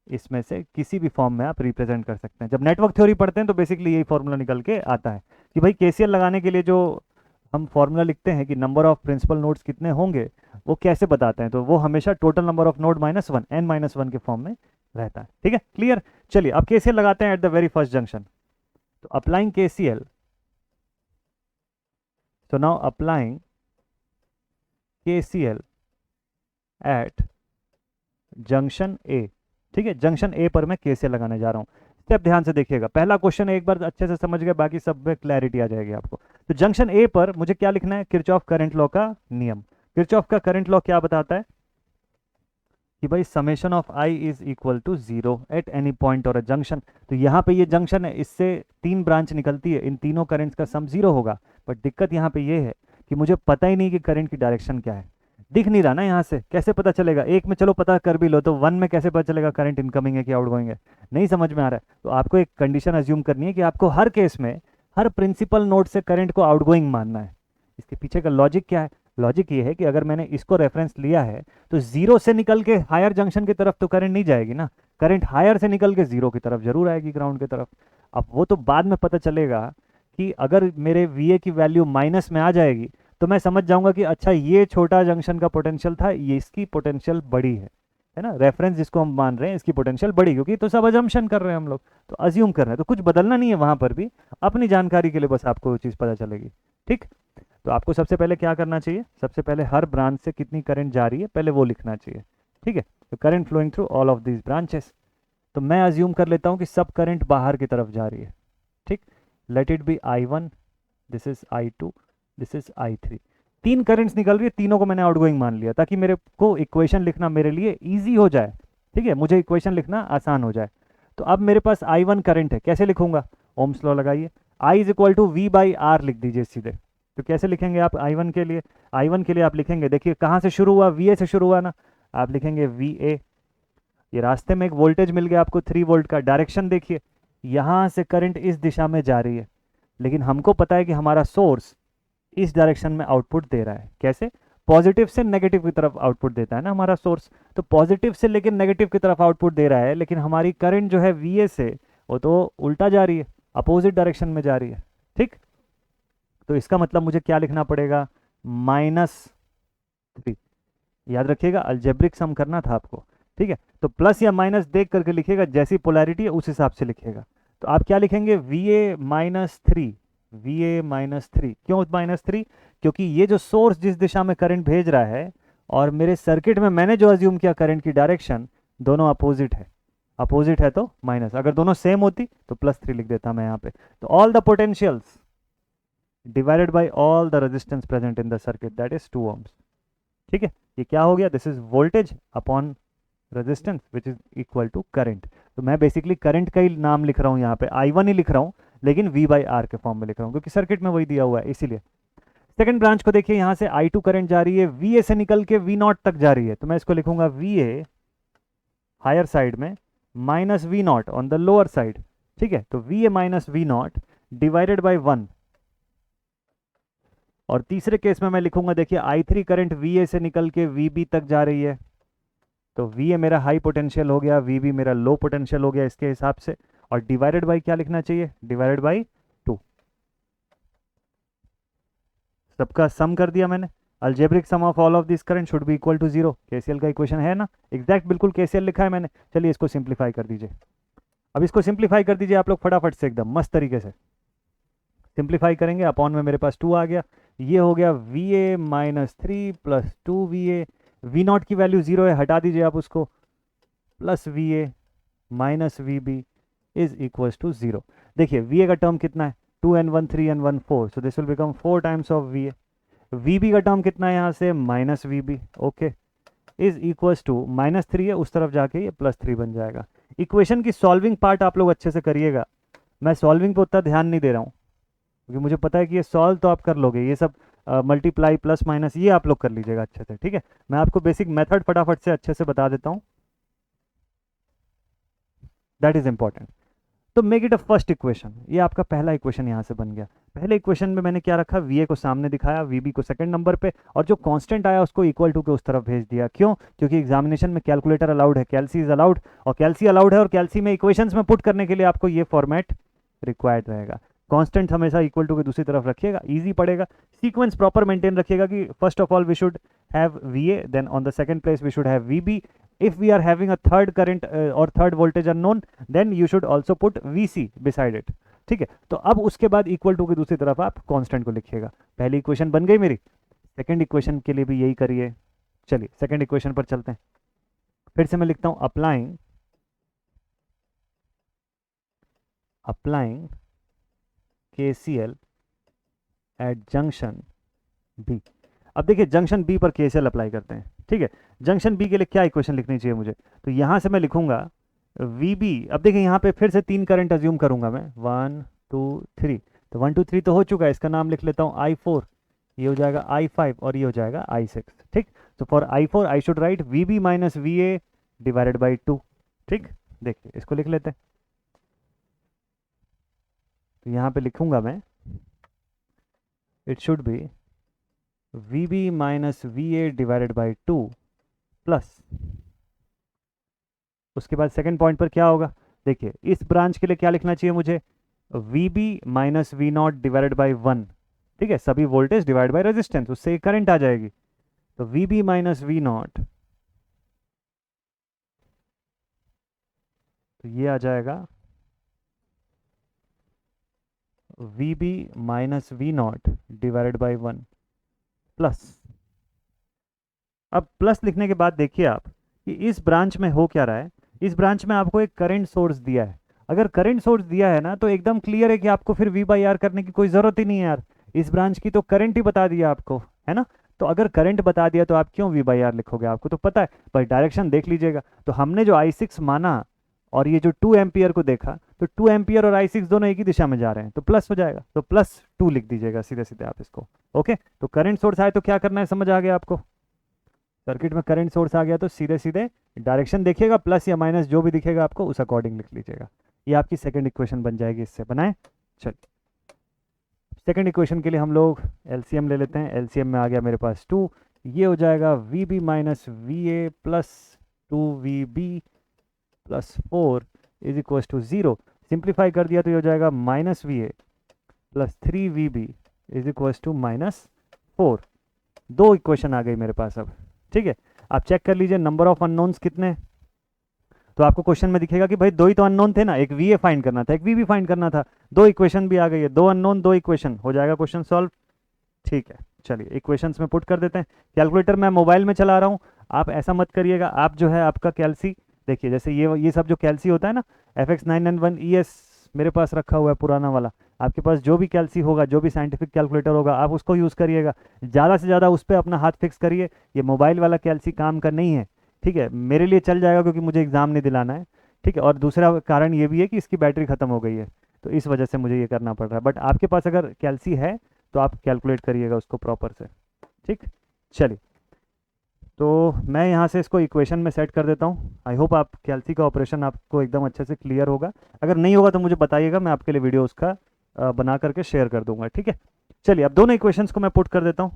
इसमें से किसी भी फॉर्म में आप रिप्रेजेंट कर सकते हैं। जब नेटवर्क थ्योरी पढ़ते हैं तो बेसिकली यही फॉर्मूला निकल के आता है कि भाई केसीएल लगाने के लिए जो हम फॉर्मूला लिखते हैं कि नंबर ऑफ प्रिंसिपल नोड्स कितने होंगे, वो कैसे बताते हैं, तो वो हमेशा total number of node -1 n-1 के फॉर्म में रहता है, ठीक है, क्लियर। चलिए अब केसीएल लगाते हैं at the very first junction. तो applying KCL, so now applying KCL at junction A, ठीक है। जंक्शन ए पर मैं KCL लगाने जा रहा हूं। स्टेप ध्यान से देखिएगा, पहला क्वेश्चन एक बार अच्छे से समझ गए, बाकी सब में क्लैरिटी आ जाएगी आपको। तो जंक्शन ए पर मुझे क्या लिखना है, किरचॉफ करंट लॉ का नियम। किरचॉफ का करंट लॉ क्या बताता है कि भाई summation of I is equal to 0 at any point और अ जंक्शन। तो यहाँ पे ये जंक्शन है, इससे 3 ब्रांच निकलती है, इन तीनों करंट्स का सम 0 होगा। बट दिक्कत यहाँ पे ये है कि मुझे पता ही नहीं कि करंट की डायरेक्शन क्या है, दिख नहीं रहा ना यहाँ से, कैसे पता चलेगा। एक में चलो पता कर भी लो तो 1 में कैसे पता चलेगा करंट इनकमिंग है कि आउटगोइंग है, नहीं समझ में आ रहा है। तो आपको एक कंडीशन अज्यूम करनी है कि आपको हर केस में हर प्रिंसिपल नोड से करंट को आउटगोइंग मानना है। इसके पीछे का लॉजिक क्या है, लॉजिक ये है कि अगर मैंने इसको रेफरेंस लिया है तो 0 से निकल के हायर जंक्शन की तरफ तो करंट नहीं जाएगी ना, करंट हायर से निकल के 0 की तरफ जरूर आएगी, ग्राउंड की तरफ। अब वो तो बाद में पता चलेगा कि अगर मेरे VA की वैल्यू माइनस में आ जाएगी तो मैं समझ जाऊंगा कि अच्छा ये छोटा जंक्शन का पोटेंशियल था, ये इसकी पोटेंशियल बड़ी है ना। रेफरेंस जिसको हम मान रहे हैं इसकी पोटेंशियल बड़ी, क्योंकि तो सब अजम्पशन कर रहे हैं हम लोग, तो अज्यूम कर रहे हैं, तो कुछ बदलना नहीं है वहां पर भी, अपनी जानकारी के लिए बस आपको वो चीज़ पता चलेगी, ठीक। तो आपको सबसे पहले क्या करना चाहिए, सबसे पहले हर ब्रांच से कितनी करंट जा रही है पहले वो लिखना चाहिए, ठीक है। तो current flowing through all of these branches. तो मैं अज्यूम कर लेता हूँ कि सब करंट बाहर की तरफ जा रही है, ठीक। Late it B I1, this is I2, this is I3। तीन करंट्स निकल रही है, तीनों को मैंने आउटगोइंग मान लिया ताकि मेरे को इक्वेशन लिखना मेरे लिए ईजी हो जाए, ठीक है, मुझे इक्वेशन लिखना आसान हो जाए। तो अब मेरे पास I1 करंट है, कैसे लिखूंगा? ओम्स लॉ लगाइए, I is equal to V/R लिख दीजिए सीधे। तो कैसे लिखेंगे आप I1 के लिए? I1 के लिए आप लिखेंगे, देखिए कहाँ से शुरू हुआ, VA से शुरू हुआ ना, आप लिखेंगे VA। ये रास्ते में एक वोल्टेज मिल गया आपको 3 वोल्ट का, डायरेक्शन देखिए, यहाँ से करंट इस दिशा में जा रही है, लेकिन हमको पता है कि हमारा सोर्स इस डायरेक्शन में आउटपुट दे रहा है। कैसे? पॉजिटिव से नेगेटिव की तरफ आउटपुट देता है ना हमारा सोर्स, तो पॉजिटिव से लेकिन नेगेटिव की तरफ आउटपुट दे रहा है, लेकिन हमारी करंट जो है VA से वो तो उल्टा जा रही है, अपोजिट डायरेक्शन में जा रही है, ठीक। तो इसका मतलब मुझे क्या लिखना पड़ेगा? -3। याद रखिएगा अलजेब्रिक सम करना था आपको, ठीक है। तो प्लस या माइनस देख करके लिखिएगा, जैसी पोलैरिटी है उस हिसाब से लिखिएगा। तो आप क्या लिखेंगे? VA-3, VA-3। क्यों -3? क्योंकि ये जो सोर्स जिस दिशा में करंट भेज रहा है और मेरे सर्किट में मैंने जो अज्यूम किया करंट की डायरेक्शन, दोनों अपोजिट है। अपोजिट है तो माइनस, अगर दोनों सेम होती तो +3 लिख देता मैं यहाँ पे। तो all the potentials divided by all the resistance present in the circuit, that is 2 ohms, ठीक है। ये क्या हो गया? This is voltage upon resistance which is equal to current. तो मैं बेसिकली करंट का ही नाम लिख रहा हूँ यहाँ पे, I1 ही लिख रहा हूँ, लेकिन V/R के फॉर्म में लिख रहा हूँ क्योंकि सर्किट में वही दिया हुआ है इसीलिए। सेकंड ब्रांच को देखिए, यहाँ से I2 करंट जा रही है, VA से निकल के V0 तक जा रही है, तो मैं इसको लिखूंगा VA हायर साइड में minus V0 on the lower side, ठीक है। तो VA minus V0 divided by 1। और तीसरे केस में मैं लिखूंगा, देखिए I3 करंट VA से निकल के VB तक जा रही है, तो VA मेरा हाई पोटेंशियल हो गया, VB मेरा लो पोटेंशियल हो गया इसके हिसाब से, और डिवाइडेड बाई क्या लिखना चाहिए? Divided by 2। सबका सम कर दिया मैंने। Algebraic sum of all of this current should be equal to 0। KCL का इक्वेशन है ना, एग्जैक्ट बिल्कुल केसीएल लिखा है मैंने। चलिए इसको सिंप्लीफाई कर दीजिए, अब इसको सिंप्लीफाई कर दीजिए आप लोग फटाफट से, एकदम मस्त तरीके से सिंप्लीफाई करेंगे। अपॉन में मेरे पास 2 आ गया, ये हो गया VA-3 प्लस 2VA। V0 की वैल्यू 0 है, हटा दीजिए आप उसको, plus VA minus VB is equal to 0। देखिए VA का टर्म कितना है? 2n1 3n1 4, so this will become 4 times of VA। VB का टर्म कितना है यहाँ से? Minus VB, okay, is equal to -3 है, उस तरफ जाके ये +3 बन जाएगा। इक्वेशन की सॉल्विंग पार्ट आप लोग अच्छे से करिएगा, मैं सॉल्विंग पे उतना ध्यान नहीं दे रहा हूँ क्योंकि मुझे पता है कि ये सॉल्व तो आप कर लोगे, ये सब मल्टीप्लाई प्लस माइनस ये आप लोग कर लीजिएगा अच्छे से, ठीक है। मैं आपको बेसिक मेथड फटाफट से अच्छे से बता देता हूँ, दैट इज इंपॉर्टेंट। तो make it a first equation, ये आपका पहला इक्वेशन यहाँ से बन गया। पहले इक्वेशन में मैंने क्या रखा? VA को सामने दिखाया, VB को सेकंड नंबर पे, और जो कांस्टेंट आया उसको इक्वल टू के उस तरफ भेज दिया। क्यों? क्योंकि एग्जामिनेशन में कैलकुलेटर अलाउड है, कैलसी इज अलाउड, और कैलसी अलाउड है, और कैलसी में इक्वेशंस में पुट करने के लिए आपको ये फॉर्मेट रिक्वायर्ड रहेगा। कांस्टेंट हमेशा इक्वल टू के दूसरी तरफ रखिएगा, इजी पड़ेगा। सीक्वेंस प्रॉपर मेंटेन रखिएगा कि first of all we should have VA, then on the second place we should have VB। if we are having a third current or third voltage unknown, then you should also put VC beside it, ठीक है। तो अब उसके बाद equal to की दूसरी तरफ आप कांस्टेंट को लिखिएगा। पहली इक्वेशन बन गई मेरी, सेकंड इक्वेशन के लिए भी यही करिए। चलिए सेकंड इक्वेशन पर चलते हैं, फिर से मैं लिखता हूं applying KCL at junction B। अब देखिए जंक्शन B पर KCL अप्लाई करते हैं, ठीक है। जंक्शन B के लिए क्या इक्वेशन लिखनी चाहिए मुझे? तो यहां से मैं लिखूंगा VB। अब देखिए यहाँ पे फिर से 3 करंट अज्यूम करूंगा मैं, 1 2 3। तो 1 2 3 तो हो चुका है, इसका नाम लिख लेता हूँ I4, ये हो जाएगा I5, और ये हो जाएगा I6, ठीक। तो for I4 I should write VB minus VA divided by 2, ठीक। देखिए इसको लिख लेते हैं, तो यहाँ पे लिखूंगा मैं, it should be VB minus VA divided by 2 plus, उसके बाद सेकंड पॉइंट पर क्या होगा? देखिए इस ब्रांच के लिए क्या लिखना चाहिए मुझे? VB minus V0 divided by 1, ठीक है, सभी वोल्टेज डिवाइड बाई रेजिस्टेंस, उससे करंट आ जाएगी। तो VB माइनस V0, तो ये आ जाएगा VB minus V0 divided by 1 plus. अब प्लस लिखने के बाद देखिए आप कि इस ब्रांच में हो क्या रहा है, इस ब्रांच में आपको एक करंट सोर्स दिया है। अगर करंट सोर्स दिया है ना तो एकदम क्लियर है कि आपको फिर वी बाई आर करने की कोई ज़रूरत ही नहीं है यार। इस ब्रांच की तो करंट ही बता दिया आपको, है ना। तो अगर करंट बता दिया तो आप क्यों वी बाई आर लिखोगे, आपको तो पता है। पर डायरेक्शन देख लीजिएगा, तो हमने जो I6 माना और ये जो 2 एम्पियर को देखा, तो 2 एम्पियर और I6 दोनों एक ही दिशा में जा रहे हैं, तो प्लस हो जाएगा, तो +2 लिख दीजिएगा सीधे सीधे आप इसको। ओके, तो करंट सोर्स आए तो क्या करना है, समझ आ गया आपको। सर्किट में करंट सोर्स आ गया तो सीधे सीधे डायरेक्शन देखिएगा, प्लस या माइनस जो भी दिखेगा आपको उस अकॉर्डिंग लिख लीजिएगा। ये आपकी सेकंड इक्वेशन बन जाएगी, इससे बनाए। चलिए, सेकंड इक्वेशन के लिए हम लोग एलसीएम ले लेते हैं। एलसीएम में आ गया मेरे पास 2, ये हो जाएगा V B minus V A plus 2VB plus 4 is equal to 0। Simplify कर दिया तो ये हो जाएगा -VA plus 3VB is equal to -4। दो इक्वेशन आ गई मेरे पास अब, ठीक है। आप चेक कर लीजिए नंबर ऑफ अननोन्स कितने। तो आपको क्वेश्चन में दिखेगा कि भाई दो ही तो अननोन थे ना, एक VA फाइंड करना था, एक VB फाइंड करना था। दो इक्वेशन भी आ गई है, दो अननोन दो इक्वेशन, हो जाएगा क्वेश्चन सॉल्व। ठीक है, चलिए इक्वेशंस में पुट कर देते हैं। कैलकुलेटर मैं मोबाइल में चला रहा हूँ, आप ऐसा मत करिएगा। आप जो है आपका कैलसी देखिए, जैसे ये सब जो कैलसी होता है ना, FX991ES मेरे पास रखा हुआ है पुराना वाला। आपके पास जो भी कैलसी होगा, जो भी साइंटिफिक कैलकुलेटर होगा, आप उसको यूज़ करिएगा। ज़्यादा से ज़्यादा उस पर अपना हाथ फिक्स करिए। ये मोबाइल वाला कैलसी काम का नहीं है, ठीक है। मेरे लिए चल जाएगा क्योंकि मुझे एग्ज़ाम नहीं दिलाना है, ठीक है। और दूसरा कारण ये भी है कि इसकी बैटरी ख़त्म हो गई है, तो इस वजह से मुझे ये करना पड़ रहा है। बट आपके पास अगर कैलसी है तो आप कैलकुलेट करिएगा उसको प्रॉपर से, ठीक। चलिए, तो मैं यहाँ से इसको इक्वेशन में सेट कर देता हूँ। आई होप आप कैलसी का ऑपरेशन आपको एकदम अच्छे से क्लियर होगा। अगर नहीं होगा तो मुझे बताइएगा, मैं आपके लिए वीडियो उसका बना करके शेयर कर दूंगा, ठीक है। चलिए, अब दोनों इक्वेशंस को मैं पुट कर देता हूँ।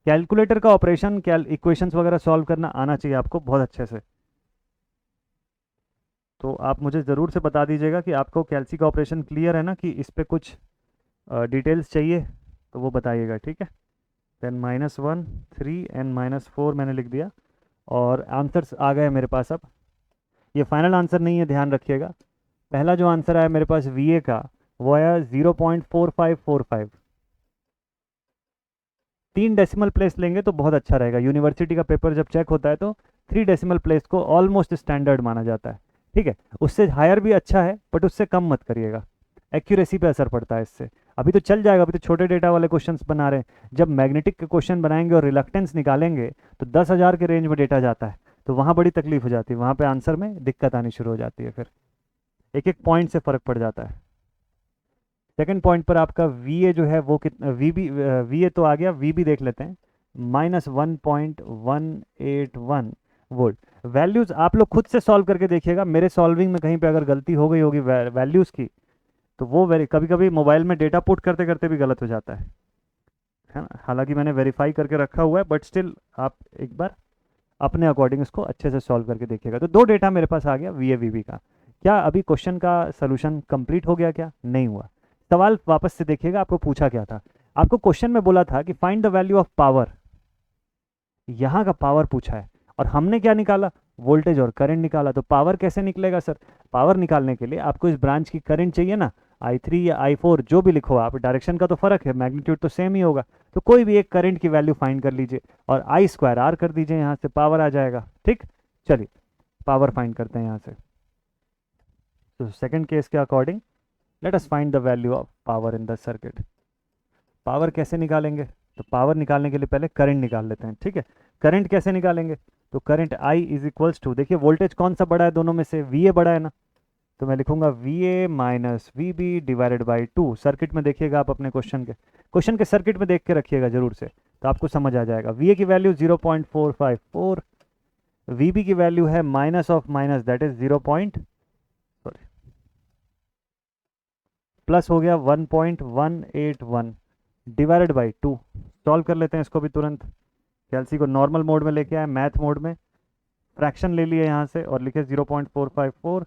कैलकुलेटर का ऑपरेशन, इक्वेशंस वगैरह सॉल्व करना आना चाहिए आपको बहुत अच्छे से। तो आप मुझे ज़रूर से बता दीजिएगा कि आपको कैलसी का ऑपरेशन क्लियर है ना, कि इस पर कुछ डिटेल्स चाहिए तो वो बताइएगा, ठीक है। देन -1 3 एंड -4 मैंने लिख दिया और आंसर्स आ गए मेरे पास। अब ये फाइनल आंसर नहीं है, ध्यान रखिएगा। पहला जो आंसर आया मेरे पास VA का, वो आया 0.4545। 3 डेसिमल प्लेस लेंगे तो बहुत अच्छा रहेगा। यूनिवर्सिटी का पेपर जब चेक होता है तो 3 डेसिमल प्लेस को ऑलमोस्ट स्टैंडर्ड माना जाता है, ठीक है। उससे हायर भी अच्छा है, बट उससे कम मत करिएगा, एक्यूरेसी पे असर पड़ता है इससे। अभी तो चल जाएगा, अभी तो छोटे डेटा वाले क्वेश्चंस बना रहे हैं। जब मैग्नेटिक के क्वेश्चन बनाएंगे और रिलक्टेंस निकालेंगे तो 10,000 के रेंज में डेटा जाता है, तो वहाँ बड़ी तकलीफ हो जाती है, वहाँ पे आंसर में दिक्कत आनी शुरू हो जाती है, फिर एक एक पॉइंट से फ़र्क पड़ जाता है। सेकंड पॉइंट पर आपका VA जो है वो कितना, VA तो आ गया, VB देख लेते हैं, -1.181 वोल्ट। वैल्यूज़ आप लोग खुद से सॉल्व करके देखिएगा, मेरे सॉल्विंग में कहीं पे अगर गलती हो गई होगी वैल्यूज़ की, तो वो कभी कभी मोबाइल में डेटा पुट करते करते भी गलत हो जाता है ना। हालांकि मैंने वेरीफाई करके रखा हुआ है, बट स्टिल आप एक बार अपने अकॉर्डिंग इसको अच्छे से सॉल्व करके देखिएगा। तो दो डेटा मेरे पास आ गया VA VB का। क्या अभी क्वेश्चन का सोल्यूशन कंप्लीट हो गया, क्या नहीं हुआ। सवाल वापस से देखिएगा, आपको पूछा क्या था। आपको क्वेश्चन में बोला था कि find the value of power, यहाँ का पावर पूछा है और हमने क्या निकाला, वोल्टेज और करंट निकाला। तो पावर कैसे निकलेगा सर, पावर निकालने के लिए आपको इस ब्रांच की करंट चाहिए ना, I3 या I4 जो भी लिखो आप, डायरेक्शन का तो फर्क है, मैग्नीट्यूड तो सेम ही होगा। तो कोई भी एक करंट की वैल्यू फाइंड कर लीजिए और I²R कर दीजिए, यहाँ से पावर आ जाएगा, ठीक। चलिए, पावर फाइंड करते हैं यहाँ से। तो सेकंड केस के according let us find the value of power in the circuit. Power कैसे निकालेंगे, तो पावर निकालने के लिए पहले करंट निकाल लेते हैं, ठीक है। करंट कैसे निकालेंगे, तो current I is equals to, देखिए वोल्टेज कौन सा बड़ा है दोनों में से, VA बड़ा है ना, तो मैं लिखूंगा VA minus VB divided by 2। Circuit में देखिएगा आप अपने क्वेश्चन के सर्किट में देख के रखिएगा जरूर से, तो आपको समझ आ जाएगा। VA की वैल्यू 0.454, VB की वैल्यू है minus of minus, that is 0. Sorry, plus हो गया 1.181 डिवाइडेड बाई 2। सॉल्व कर लेते हैं इसको भी तुरंत। कैलसी को नॉर्मल मोड में लेके आए, मैथ मोड में, फ्रैक्शन ले लिए यहाँ से और लिखे 0.454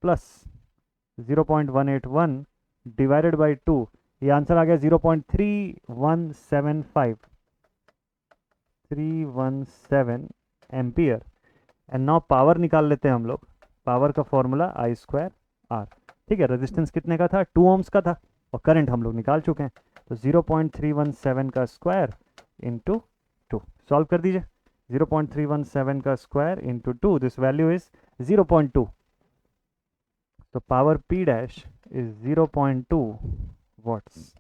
प्लस 0.181 डिवाइडेड बाई 2। ये आंसर आ गया 0.317 एम्पियर। एंड नाउ पावर निकाल लेते हैं हम लोग। पावर का फॉर्मूला I²R, ठीक है। रेजिस्टेंस कितने का था, 2 ओम्स का था, और करंट हम लोग निकाल चुके हैं, तो 0.317 का स्क्वायर इंटू 2। सॉल्व कर दीजिए, 0.317 का square into 2, this value is 0.2, तो power P dash is 0.2 watts.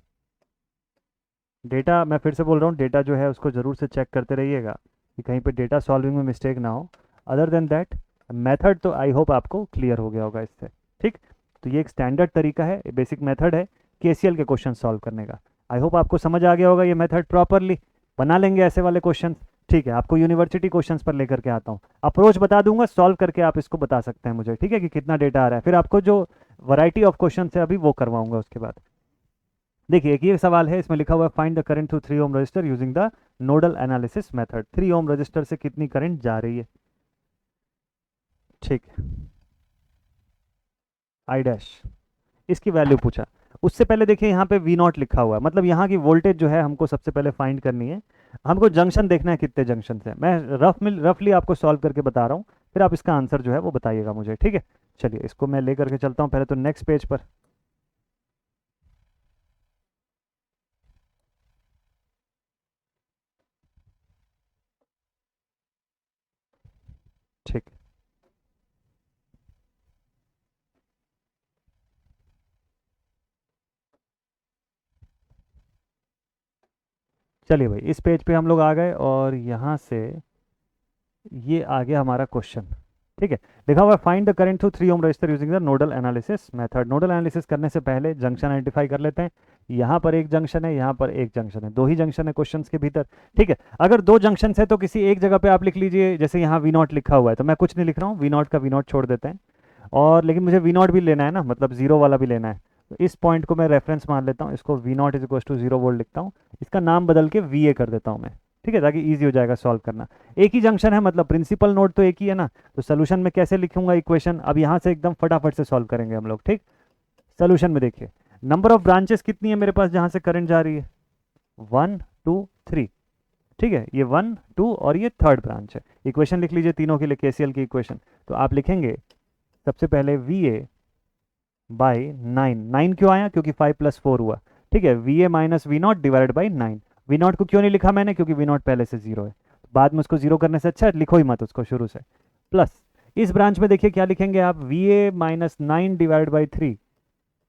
Data मैं फिर से बोल रहा हूँ, डेटा जो है उसको ज़रूर से चेक करते रहिएगा कि कहीं पे डेटा सॉल्विंग में मिस्टेक ना हो। अदर देन दैट मेथड तो आई होप आपको क्लियर हो गया होगा इससे, ठीक। तो ये एक स्टैंडर्ड तरीका है, बेसिक मेथड है केसीएल के क्वेश्चन सॉल्व करने का। आई होप आपको समझ आ गया होगा ये मेथड प्रॉपरली। बना लेंगे ऐसे वाले क्वेश्चन, ठीक है। आपको यूनिवर्सिटी क्वेश्चंस पर लेकर के आता हूँ, अप्रोच बता दूंगा, सॉल्व करके आप इसको बता सकते हैं मुझे, ठीक है, कि कितना डेटा आ रहा है। फिर आपको जो वैरायटी ऑफ क्वेश्चन है अभी वो करवाऊंगा उसके बाद। देखिए एक ये सवाल है, इसमें लिखा हुआ है find the current through 3 ohm resistor using the nodal analysis method. 3 ohm resistor से कितनी करंट जा रही है, ठीक है। आई डैश इसकी वैल्यू पूछा। उससे पहले देखिए यहाँ पे वी नॉट लिखा हुआ है, मतलब यहाँ की वोल्टेज जो है हमको सबसे पहले फाइंड करनी है। हमको जंक्शन देखना है कितने जंक्शन है। मैं रफली आपको सॉल्व करके बता रहा हूँ, फिर आप इसका आंसर जो है वो बताइएगा मुझे, ठीक है। चलिए इसको मैं ले करके चलता हूँ पहले तो नेक्स्ट पेज पर। ठीक, चलिए भाई इस पेज पे हम लोग आ गए और यहाँ से ये आ गया हमारा क्वेश्चन, ठीक है। लिखा हुआ है find the current through 3 ohm resistor using the nodal analysis method. Nodal analysis करने से पहले जंक्शन आइडेंटिफाई कर लेते हैं। यहाँ पर एक जंक्शन है, यहाँ पर एक जंक्शन है, दो ही जंक्शन है क्वेश्चन के भीतर, ठीक है। अगर दो जंक्शन है तो किसी एक जगह पे आप लिख लीजिए, जैसे यहाँ वी नॉट लिखा हुआ है तो मैं कुछ नहीं लिख रहा हूँ, वी नॉट का वी नॉट छोड़ देते हैं। और लेकिन मुझे वी नॉट भी लेना है ना, मतलब जीरो वाला भी लेना है, तो इस पॉइंट को मैं रेफरेंस मान लेता हूँ, इसको V not is equal to 0 volt लिखता हूँ। इसका नाम बदल के वी ए कर देता हूँ मैं, ठीक है, ताकि ईजी हो जाएगा सॉल्व करना। एक ही जंक्शन है, मतलब प्रिंसिपल नोड तो एक ही है ना, तो सोल्यूशन में कैसे लिखूंगा इक्वेशन, अब यहाँ से एकदम फटाफट से सॉल्व करेंगे हम लोग, ठीक। सोल्यूशन में देखिए नंबर ऑफ ब्रांचेस कितनी है मेरे पास जहाँ से करंट जा रही है, 1 2 3, ठीक है। ये 1 2 और ये थर्ड ब्रांच है। इक्वेशन लिख लीजिए तीनों के लिए केसीएल की इक्वेशन। तो आप लिखेंगे सबसे पहले वी ए बाई 9, 9 क्यों आया, क्योंकि 5 + 4 हुआ, ठीक है। V A minus V not divide by 9। V not को क्यों नहीं लिखा मैंने, क्योंकि वी नॉट पहले से 0 है, बाद में उसको 0 करने से अच्छा लिखो ही मत उसको शुरू से। प्लस इस ब्रांच में देखिए क्या लिखेंगे आप, we A minus 9 divide by 3।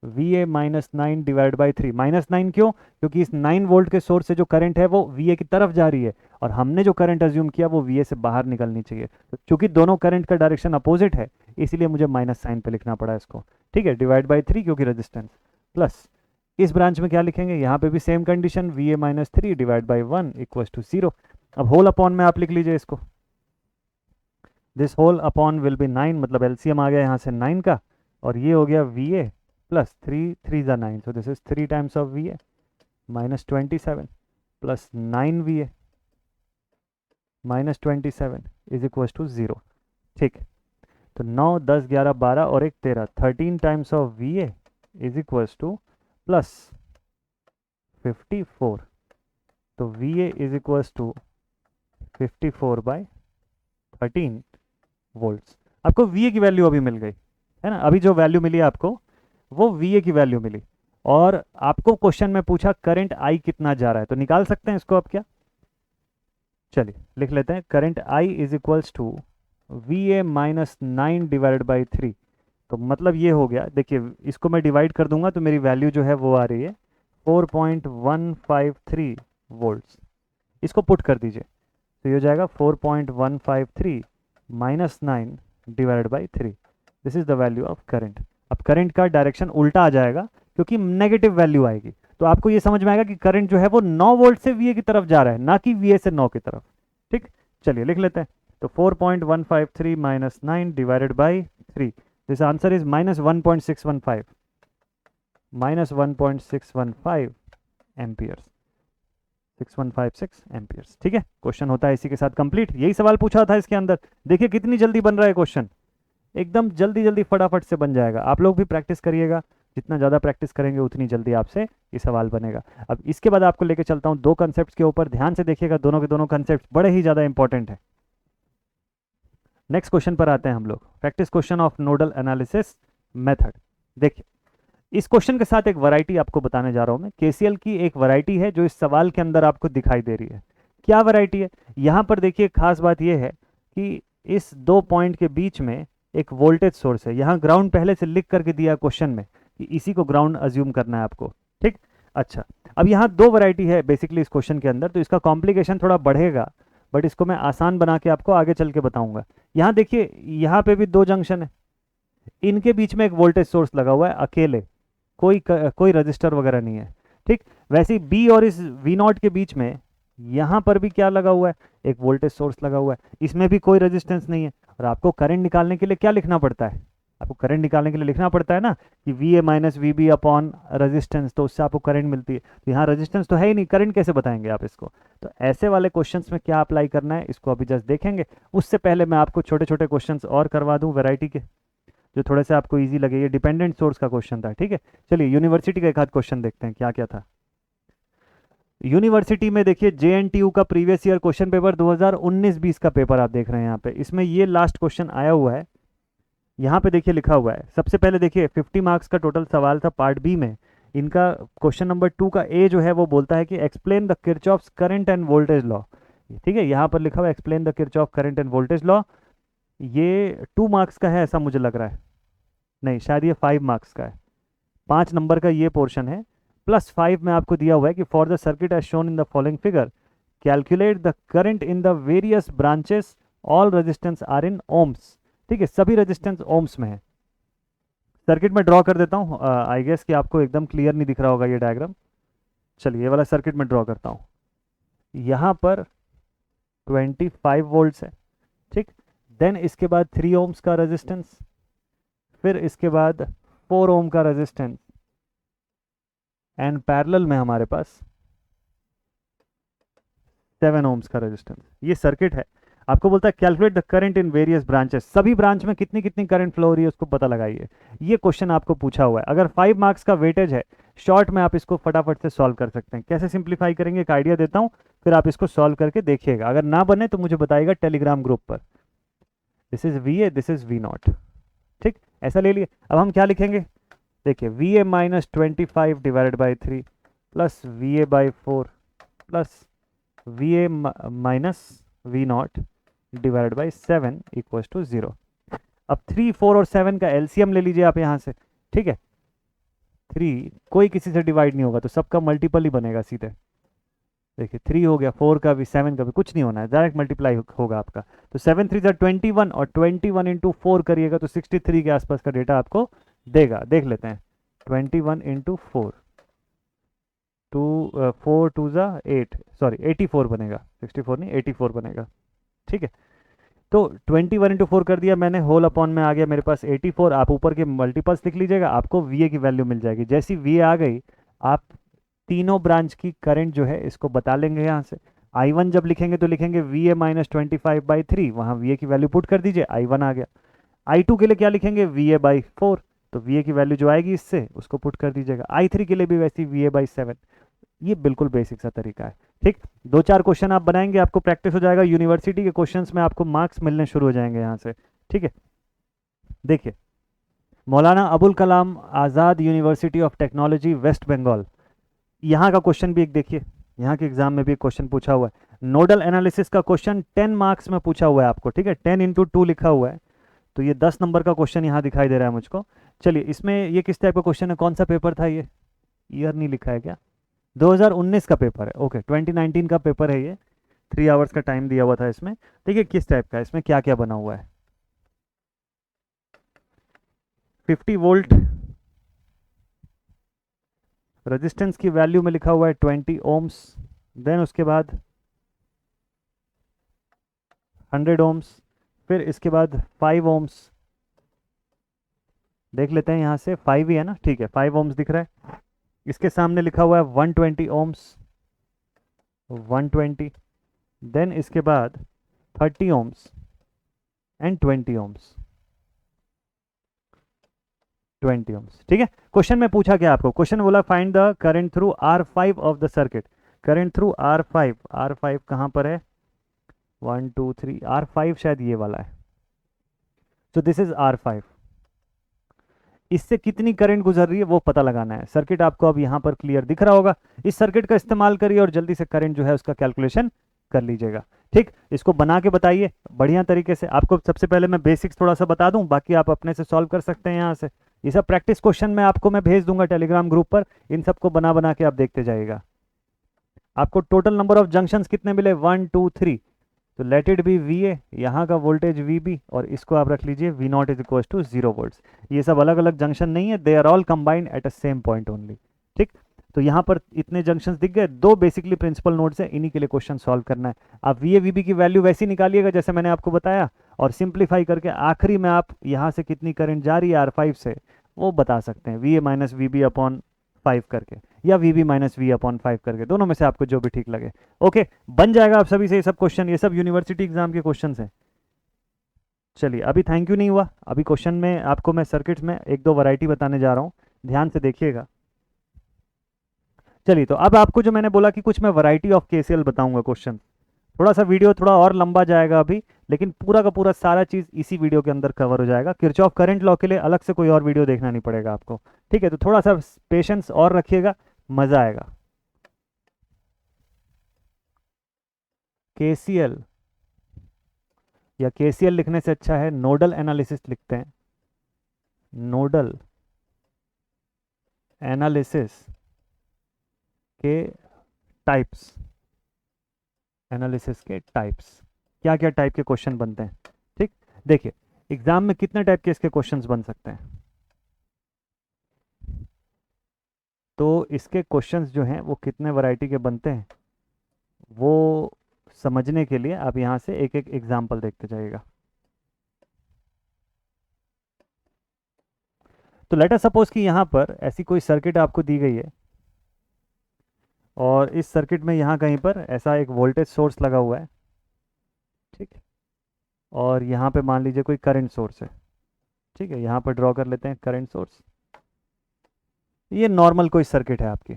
We A minus 9 divide by 3, -9 क्यों, क्योंकि इस 9 वोल्ट के सोर्स से जो करंट है वो वी ए की तरफ जा रही है, और हमने जो करंट अज्यूम किया वो वी ए से बाहर निकलनी चाहिए। तो चूंकि दोनों करंट का डायरेक्शन अपोजिट है, इसलिए मुझे माइनस साइन पे लिखना पड़ा इसको, ठीक है, डिवाइड बाई 3 क्योंकि रेजिस्टेंस। प्लस इस ब्रांच में क्या लिखेंगे, यहाँ पे भी same condition, V A minus 3 divide by 1 equal to 0। अब होल अपॉन में आप लिख लीजिए इसको, this whole upon will be 9, मतलब एलसीएम आ गया यहाँ से 9 का, और ये हो गया वी ए प्लस 3 3 ज़ा 9, so this is 3 times of V A minus 27 plus 9 V A minus 27 is equal to 0, ठीक। तो 9 10 11 12 और एक 13, 13 times of V A is equal to plus 54। तो V A is equal to 54 by 13 volts. आपको V A की value अभी मिल गई है ना, अभी जो वैल्यू मिली आपको वो वी ए की वैल्यू मिली। और आपको क्वेश्चन में पूछा करंट आई कितना जा रहा है, तो निकाल सकते हैं इसको अब क्या, चलिए लिख लेते हैं, current I is equals to V A minus 9 divide by 3। तो मतलब ये हो गया, देखिए इसको मैं डिवाइड कर दूंगा तो मेरी वैल्यू जो है वो आ रही है 4.153 वोल्ट्स। इसको पुट कर दीजिए तो ये हो जाएगा 4.153 minus 9 divide by 3, this is the value of current. अब करंट का डायरेक्शन उल्टा आ जाएगा क्योंकि नेगेटिव वैल्यू आएगी, तो आपको ये समझ में आएगा कि करंट जो है वो 9 वोल्ट से वीए की तरफ जा रहा है, ना कि वीए से 9 की तरफ, ठीक। चलिए लिख लेते हैं, तो 4.153 minus 9 divided by 3, this answer is -1.615, -1.615 amperes, 6156 amperes, ठीक है। क्वेश्चन होता है इसी के साथ कंप्लीट। यही सवाल पूछा था इसके अंदर, देखिए कितनी जल्दी बन रहा है क्वेश्चन, एकदम जल्दी जल्दी फटाफट से बन जाएगा। आप लोग भी प्रैक्टिस करिएगा, जितना ज़्यादा प्रैक्टिस करेंगे उतनी जल्दी आपसे ये सवाल बनेगा। अब इसके बाद आपको लेके चलता हूँ दो कंसेप्ट के ऊपर, ध्यान से देखिएगा, दोनों के दोनों कंसेप्ट बड़े ही ज़्यादा इंपॉर्टेंट है। नेक्स्ट क्वेश्चन पर आते हैं हम लोग, practice question of nodal analysis method. देखिए इस क्वेश्चन के साथ एक वैरायटी आपको बताने जा रहा हूँ मैं, केसीएल की एक वैरायटी है जो इस सवाल के अंदर आपको दिखाई दे रही है। क्या वैरायटी है? यहाँ पर देखिए खास बात ये है कि इस दो पॉइंट के बीच में एक वोल्टेज सोर्स है। यहाँ ग्राउंड पहले से लिख करके दिया क्वेश्चन में कि इसी को ग्राउंड अज्यूम करना है आपको, ठीक। अच्छा, अब यहाँ दो वैरायटी है बेसिकली इस क्वेश्चन के अंदर, तो इसका कॉम्प्लिकेशन थोड़ा बढ़ेगा, बट इसको मैं आसान बना के आपको आगे चल के बताऊंगा। यहाँ देखिए, यहाँ पे भी दो जंक्शन है, इनके बीच में एक वोल्टेज सोर्स लगा हुआ है अकेले, कोई रजिस्टर वगैरह नहीं है, ठीक। वैसे ही बी और इस वी नॉट के बीच में यहाँ पर भी क्या लगा हुआ है, एक वोल्टेज सोर्स लगा हुआ है, इसमें भी कोई रेजिस्टेंस नहीं है। और आपको करंट निकालने के लिए क्या लिखना पड़ता है? आपको करंट निकालने के लिए लिखना पड़ता है ना कि V A minus V B upon resistance, तो उससे आपको करंट मिलती है। तो यहाँ रेजिस्टेंस तो है ही नहीं, करंट कैसे बताएंगे आप इसको? तो ऐसे वाले क्वेश्चंस में क्या अप्लाई करना है इसको अभी जस्ट देखेंगे। उससे पहले मैं आपको छोटे छोटे क्वेश्चंस और करवा दूं वैरायटी के, जो थोड़े से आपको ईजी लगे। ये डिपेंडेंट सोर्स का क्वेश्चन था, ठीक है। चलिए यूनिवर्सिटी का एक आध क्वेश्चन देखते हैं क्या क्या था। यूनिवर्सिटी में देखिए JNTU का प्रीवियस ईयर क्वेश्चन पेपर 2019-20 का पेपर आप देख रहे हैं यहाँ पे, इसमें ये लास्ट क्वेश्चन आया हुआ है। यहाँ पे देखिए लिखा हुआ है, सबसे पहले देखिए 50 मार्क्स का टोटल सवाल था पार्ट बी में। इनका क्वेश्चन नंबर 2 का ए जो है वो बोलता है कि explain the Kirchhoff's current end voltage law, ठीक है। यहाँ पर लिखा हुआ है explain the Kirchhoff current end voltage law. ये 2 मार्क्स का है ऐसा मुझे लग रहा है, नहीं शायद ये 5 मार्क्स का है, 5 नंबर का ये पोर्शन है। प्लस 5 में आपको दिया हुआ है कि for the circuit as shown in the following figure calculate the current in the various branches, all resistance are in ohms, ठीक है। सभी रेजिस्टेंस ओम्स में है। सर्किट में ड्रॉ कर देता हूँ, आई गेस कि आपको एकदम क्लियर नहीं दिख रहा होगा ये डायग्राम। चलिए ये वाला सर्किट में ड्रॉ करता हूँ। यहाँ पर 25 वोल्ट्स है, ठीक। देन इसके बाद 3 ओम्स का रेजिस्टेंस, फिर इसके बाद 4 ओम का रेजिस्टेंस, एंड पैरेलल में हमारे पास 7 ओम्स का रेजिस्टेंस। ये सर्किट है। आपको बोलता है calculate the current in various branches, सभी ब्रांच में कितनी कितनी करंट फ्लो हो रही है उसको पता लगाइए। ये क्वेश्चन आपको पूछा हुआ है। अगर 5 मार्क्स का वेटेज है, शॉर्ट में आप इसको फटाफट से सॉल्व कर सकते हैं। कैसे सिंप्लीफाई करेंगे एक आइडिया देता हूँ, फिर आप इसको सॉल्व करके देखिएगा। अगर ना बने तो मुझे बताइएगा टेलीग्राम ग्रुप पर। This is V A, this is V not, ठीक। ऐसा ले लिए। अब हम क्या लिखेंगे, देखिए V A minus 25 divided by 3 plus V A by 4 plus V A minus V not divided by 7 equals to 0। अब 3, 4 और 7 का एलसीएम ले लीजिए आप यहाँ से, ठीक है। 3 कोई किसी से डिवाइड नहीं होगा तो सबका मल्टीपल ही बनेगा सीधे। देखिए 3 हो गया, 4 का भी, 7 का भी, कुछ नहीं होना है, डायरेक्ट मल्टीप्लाई होगा आपका। तो 7 3 21 और 21 इंटू 4 करिएगा तो 63 के आसपास का डेटा आपको देगा। देख लेते हैं 21 इंटू 4, 4 2 8, सॉरी 84 बनेगा, 64 नहीं 84 बनेगा, ठीक है। तो 21 इंटू 4 कर दिया मैंने, होल अपॉन में आ गया मेरे पास 84। आप ऊपर के मल्टीपल्स लिख लीजिएगा, आपको वीए की वैल्यू मिल जाएगी। जैसी वीए आ गई, आप तीनों ब्रांच की करंट जो है इसको बता लेंगे यहाँ से। I1 जब लिखेंगे तो लिखेंगे वी ए माइनस 25/3, वहाँ वी की वैल्यू पुट कर दीजिए, I1 आ गया। I2 के लिए क्या लिखेंगे, वी ए बाई 4, तो वी की वैल्यू जो आएगी इससे उसको पुट कर दीजिएगा। I3 के लिए भी वैसी वी ए बाई 7। ये बिल्कुल बेसिक सा तरीका है, ठीक। 2-4 क्वेश्चन आप बनाएंगे, आपको प्रैक्टिस हो जाएगा। यूनिवर्सिटी के क्वेश्चंस में आपको मार्क्स मिलने शुरू हो जाएंगे यहाँ से, ठीक है। देखिए Maulana Abul Kalam Azad university of technology west Bengal, यहाँ का क्वेश्चन भी एक देखिए, यहाँ के एग्जाम में भी एक क्वेश्चन पूछा हुआ है। नोडल एनालिसिस का क्वेश्चन 10 मार्क्स में पूछा हुआ है आपको, ठीक है। 10 इंटू 2 लिखा हुआ है, तो ये 10 नंबर का क्वेश्चन यहाँ दिखाई दे रहा है मुझको। चलिए इसमें ये किस टाइप का क्वेश्चन है, कौन सा पेपर था ये, ईयर नहीं लिखा है क्या, 2019 का पेपर है, ओके 2019 का पेपर है ये। 3 आवर्स का टाइम दिया हुआ था इसमें। देखिए किस टाइप का है, इसमें क्या क्या बना हुआ है। 50 वोल्ट रेजिस्टेंस की वैल्यू में लिखा हुआ है 20 ओम्स, देन उसके बाद 100 ओम्स, फिर इसके बाद 5 ओम्स। देख लेते हैं यहाँ से, 5 ही है ना, ठीक है 5 ओम्स दिख रहा है। इसके सामने लिखा हुआ है 120 ओम्स, 120, देन इसके बाद 30 ओम्स एंड 20 ओम्स, 20 ओम्स, ठीक है। क्वेश्चन में पूछा क्या आपको, क्वेश्चन बोला find the current through R5 of the circuit. Current through R5, R5 कहाँ पर है, 1 2 3, R5 शायद ये वाला है। तो दिस इज R5, इससे कितनी करंट गुजर रही है वो पता लगाना है। सर्किट आपको अब यहाँ पर क्लियर दिख रहा होगा। इस सर्किट का इस्तेमाल करिए और जल्दी से करंट जो है उसका कैलकुलेशन कर लीजिएगा। ठीक, इसको बना के बताइए बढ़िया तरीके से। आपको सबसे पहले मैं बेसिक्स थोड़ा सा बता दूं, बाकी आप अपने से सॉल्व कर सकते हैं यहाँ से। ये सब प्रैक्टिस क्वेश्चन मैं आपको मैं भेज दूंगा टेलीग्राम ग्रुप पर, इन सबको बना बना के आप देखते जाइएगा। आपको टोटल नंबर ऑफ जंक्शंस कितने मिले, 1 2 3, तो late it B V A, यहाँ का वोल्टेज वी बी, और इसको आप रख लीजिए V not is equal to 0 volts. ये सब अलग अलग जंक्शन नहीं है, they are all combined at a same point only. ठीक, तो यहाँ पर इतने जंक्शंस दिख गए, दो बेसिकली प्रिंसिपल नोड्स हैं, इन्हीं के लिए क्वेश्चन सॉल्व करना है। आप वी ए वी बी की वैल्यू वैसी निकालिएगा जैसे मैंने आपको बताया, और सिंप्लीफाई करके आखिरी में आप यहाँ से कितनी करंट जा रही है R5 से वो बता सकते हैं, V A minus V B upon 5 करके, या V B minus V upon 5 करके, दोनों में से आपको जो भी ठीक लगे। ओके, बन जाएगा आप सभी से ये सब क्वेश्चन, ये सब यूनिवर्सिटी एग्जाम के क्वेश्चन हैं। चलिए, अभी थैंक यू नहीं हुआ, अभी क्वेश्चन में आपको मैं सर्किट्स में एक दो वैरायटी बताने जा रहा हूँ, ध्यान से देखिएगा। चलिए, तो अब आपको जो मैंने बोला कि कुछ मैं वैरायटी ऑफ केसीएल बताऊंगा क्वेश्चन, थोड़ा सा वीडियो थोड़ा और लंबा जाएगा अभी, लेकिन पूरा का पूरा सारा चीज़ इसी वीडियो के अंदर कवर हो जाएगा। किरचॉफ करंट लॉ के लिए अलग से कोई और वीडियो देखना नहीं पड़ेगा आपको। ठीक है, तो थोड़ा सा पेशेंस और रखिएगा, मज़ा आएगा। केसीएल या केसीएल लिखने से अच्छा है नोडल एनालिसिस लिखते हैं, नोडल एनालिसिस के टाइप्स, एनालिसिस के टाइप्स, क्या क्या टाइप के क्वेश्चन बनते हैं। ठीक, देखिए एग्जाम में कितने टाइप के इसके क्वेश्चंस बन सकते हैं, तो इसके क्वेश्चंस जो हैं वो कितने वैरायटी के बनते हैं वो समझने के लिए आप यहाँ से एक एक एग्जाम्पल देखते जाइएगा। तो लेट अस सपोज कि यहाँ पर ऐसी कोई सर्किट आपको दी गई है, और इस सर्किट में यहाँ कहीं पर ऐसा एक वोल्टेज सोर्स लगा हुआ है। ठीक है, और यहाँ पे मान लीजिए कोई करंट सोर्स है। ठीक है, यहाँ पर ड्रॉ कर लेते हैं करंट सोर्स। ये नॉर्मल कोई सर्किट है आपकी,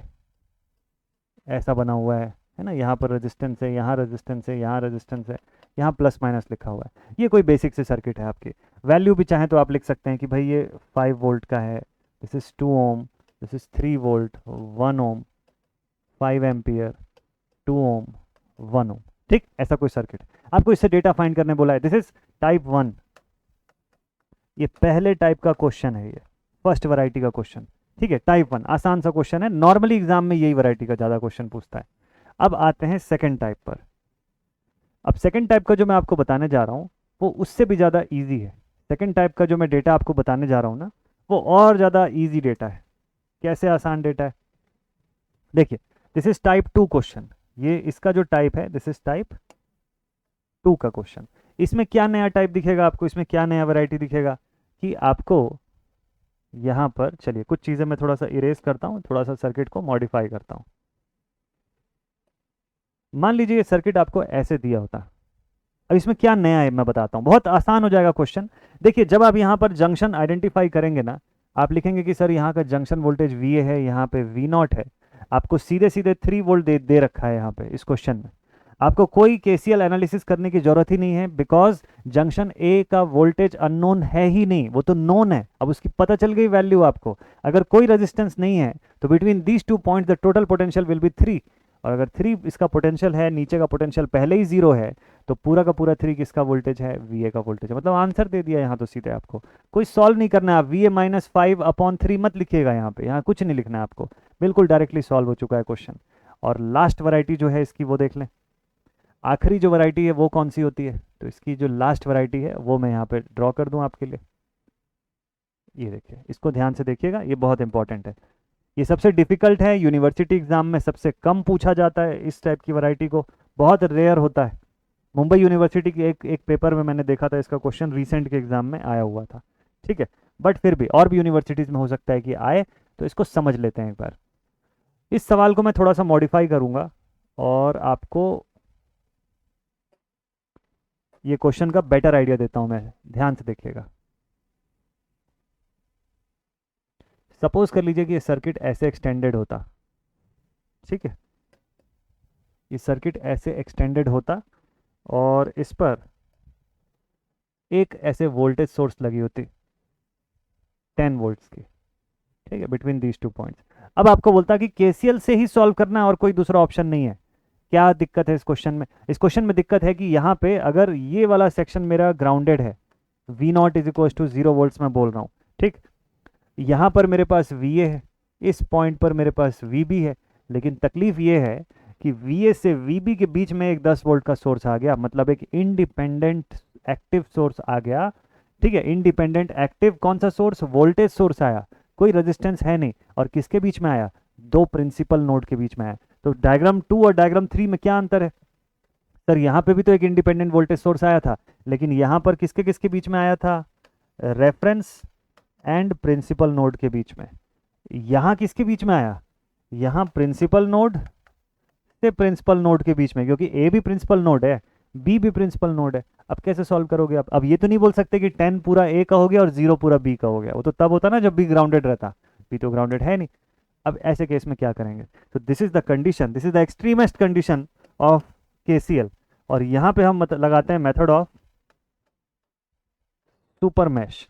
ऐसा बना हुआ है ना, यहाँ पर रेजिस्टेंस है, यहाँ रेजिस्टेंस है, यहाँ रेजिस्टेंस है, यहाँ प्लस माइनस लिखा हुआ है। ये कोई बेसिक से सर्किट है आपकी। वैल्यू भी चाहे तो आप लिख सकते हैं कि भाई ये 5 वोल्ट का है, this is 2 ohm, this is 3 volt, 1 ohm, 5 ampere, 2 ohm, 1 ohm. ठीक, ऐसा कोई सर्किट आपको इससे डेटा फाइंड करने बोला है, दिस इज टाइप 1। ये पहले टाइप का क्वेश्चन है, ये फर्स्ट वैरायटी का क्वेश्चन। ठीक है, टाइप 1 आसान सा क्वेश्चन है, नॉर्मली एग्जाम में यही वैरायटी का ज़्यादा क्वेश्चन पूछता है। अब आते हैं सेकंड टाइप पर। अब सेकंड टाइप का जो मैं आपको बताने जा रहा हूँ वो उससे भी ज़्यादा ईजी है। सेकंड टाइप का जो मैं डेटा आपको बताने जा रहा हूँ ना, वो और ज़्यादा ईजी डेटा है। कैसे आसान डेटा है, देखिए दिस इज टाइप 2 क्वेश्चन, ये इसका जो टाइप है दिस इज टाइप 2 का क्वेश्चन। इसमें क्या नया टाइप दिखेगा आपको, इसमें क्या नया वैरायटी दिखेगा कि आपको यहाँ पर, चलिए कुछ चीज़ें मैं थोड़ा सा इरेज करता हूँ, थोड़ा सा सर्किट को मॉडिफाई करता हूँ। मान लीजिए ये सर्किट आपको ऐसे दिया होता। अब इसमें क्या नया है मैं बताता हूँ, बहुत आसान हो जाएगा क्वेश्चन। देखिए जब आप यहाँ पर जंक्शन आइडेंटिफाई करेंगे ना, आप लिखेंगे कि सर यहाँ का जंक्शन वोल्टेज वी ए है, यहाँ पे वी नॉट है, आपको सीधे सीधे 3 वोल्ट दे रखा है यहाँ पे इस क्वेश्चन में। आपको कोई केसीएल एनालिसिस करने की जरूरत ही नहीं है, बिकॉज जंक्शन ए का वोल्टेज अननोन है ही नहीं, वो तो नोन है। अब उसकी पता चल गई वैल्यू आपको। अगर कोई रेजिस्टेंस नहीं है तो between these 2 points the total potential will be 3, और अगर 3 इसका पोटेंशियल है, नीचे का पोटेंशियल पहले ही 0 है, तो पूरा का पूरा 3 किसका वोल्टेज है, वी ए का वोल्टेज है। मतलब आंसर दे दिया यहाँ तो सीधे, आपको कोई सॉल्व नहीं करना है। आप वी ए माइनस 5 अपॉन 3 मत लिखिएगा यहाँ पे, यहाँ कुछ नहीं लिखना है आपको, बिल्कुल डायरेक्टली सॉल्व हो चुका है क्वेश्चन। और लास्ट वैरायटी जो है इसकी वो देख लें, आखिरी जो वैरायटी है वो कौन सी होती है, तो इसकी जो लास्ट वैरायटी है वो मैं यहाँ पे ड्रॉ कर दूँ आपके लिए। ये देखिए, इसको ध्यान से देखिएगा, ये बहुत इंपॉर्टेंट है। ये सबसे डिफिकल्ट है, यूनिवर्सिटी एग्जाम में सबसे कम पूछा जाता है इस टाइप की वैरायटी को, बहुत रेयर होता है। मुंबई यूनिवर्सिटी के एक पेपर में मैंने देखा था इसका क्वेश्चन, रिसेंट के एग्जाम में आया हुआ था। ठीक है, बट फिर भी और भी यूनिवर्सिटीज़ में हो सकता है कि आए, तो इसको समझ लेते हैं एक बार। इस सवाल को मैं थोड़ा सा मॉडिफाई करूँगा और आपको ये क्वेश्चन का बेटर आइडिया देता हूँ मैं, ध्यान से देखिएगा। सपोज कर लीजिए कि ये सर्किट ऐसे एक्सटेंडेड होता। ठीक है, ये सर्किट ऐसे एक्सटेंडेड होता और इस पर एक ऐसे वोल्टेज सोर्स लगी होती 10 वोल्ट्स की। ठीक है, बिटवीन दीज 2 पॉइंट्स। अब आपको बोलता कि केसीएल से ही सॉल्व करना है और कोई दूसरा ऑप्शन नहीं है। क्या दिक्कत है इस क्वेश्चन में? इस क्वेश्चन में दिक्कत है कि यहाँ पे अगर ये वाला सेक्शन मेरा ग्राउंडेड है, V not is equal to 0 volts मैं बोल रहा हूँ, ठीक, यहाँ पर मेरे पास वी ए है, इस पॉइंट पर मेरे पास वी बी है, लेकिन तकलीफ ये है कि वी ए से वी बी के बीच में एक 10 वोल्ट का सोर्स आ गया, मतलब एक इंडिपेंडेंट एक्टिव सोर्स आ गया, ठीक है। इंडिपेंडेंट एक्टिव कौन सा सोर्स? वोल्टेज सोर्स आया, कोई रेजिस्टेंस है नहीं, और किसके बीच में आया? दो प्रिंसिपल नोड के बीच में आया। तो डायग्राम 2 और डायग्राम 3 में क्या अंतर है? सर यहाँ पे भी तो एक इंडिपेंडेंट वोल्टेज सोर्स आया था, लेकिन यहाँ पर किसके किसके बीच में आया था? रेफरेंस एंड प्रिंसिपल नोड के बीच में। यहाँ किसके बीच में आया? यहाँ प्रिंसिपल नोड से प्रिंसिपल नोड के बीच में, क्योंकि ए भी प्रिंसिपल नोड है, बी भी प्रिंसिपल नोड है। अब कैसे सॉल्व करोगे आप? अब ये तो नहीं बोल सकते कि 10 पूरा ए का हो गया और 0 पूरा बी का हो गया, वो तो तब होता ना जब बी ग्राउंडेड रहता, बी तो ग्राउंडेड है नहीं। अब ऐसे केस में क्या करेंगे? तो this is the condition, this is the extremest condition of KCL, और यहाँ पे हम लगाते हैं मेथड ऑफ सुपर मैश।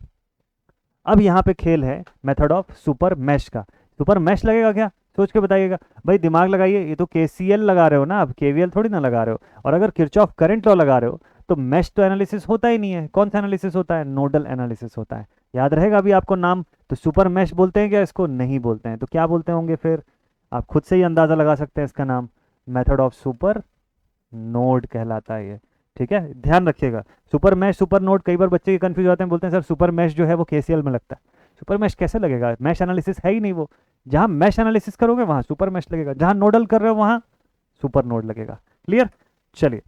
अब यहाँ पे खेल है मेथड ऑफ सुपर मैश का। सुपर मैश लगेगा क्या? सोच के बताइएगा भाई, दिमाग लगाइए, ये तो केसीएल लगा रहे हो ना, अब केवीएल थोड़ी ना लगा रहे हो। और अगर किरचॉफ करंट लॉ लगा रहे हो तो मैश तो एनालिसिस होता ही नहीं है। कौन सा एनालिसिस होता है? नोडल एनालिसिस होता है। याद रहेगा अभी आपको नाम। तो सुपर मैश बोलते हैं क्या इसको? नहीं बोलते हैं। तो क्या बोलते होंगे फिर? आप खुद से ही अंदाजा लगा सकते हैं इसका नाम, मेथड ऑफ सुपर नोड कहलाता है ये, ठीक है। ध्यान रखिएगा, सुपर मैश सुपर नोड, कई बार बच्चे कंफ्यूज होते हैं, बोलते हैं सर सुपर मैश जो है वो केसीएल में लगता है। सुपर मैश कैसे लगेगा? मैश एनालिसिस है ही नहीं वो। जहां मैश एनालिसिस करोगे वहां सुपर मैश लगेगा, जहां नोडल कर रहे हो वहां सुपर नोड लगेगा। क्लियर? चलिए,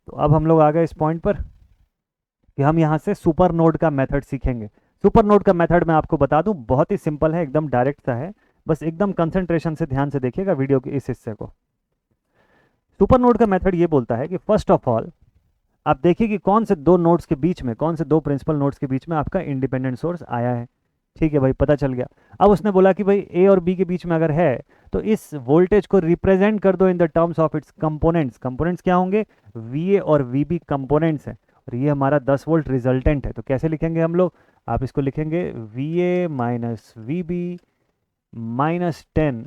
तो अब हम लोग आ गए इस पॉइंट पर कि हम यहां से सुपर नोड का मेथड सीखेंगे। सुपर नोड का मेथड मैं आपको बता दूं, बहुत ही सिंपल है, एकदम डायरेक्ट सा है, बस एकदम कंसंट्रेशन से ध्यान से देखिएगा वीडियो के इस हिस्से को। सुपर नोड का मेथड ये बोलता है कि फर्स्ट ऑफ ऑल आप देखिए कि कौन से दो नोड्स के बीच में, कौन से दो प्रिंसिपल नोड्स के बीच में आपका इंडिपेंडेंट सोर्स आया है। ठीक है भाई, पता चल गया। अब उसने बोला कि भाई ए और बी के बीच में अगर है तो इस वोल्टेज को रिप्रेजेंट कर दो इन the terms of its components. Components क्या होंगे? वी ए और वी बी कंपोनेंट्स हैं, और ये हमारा 10 वोल्ट रिजल्टेंट है। तो कैसे लिखेंगे हम लोग? आप इसको लिखेंगे V A minus V B minus 10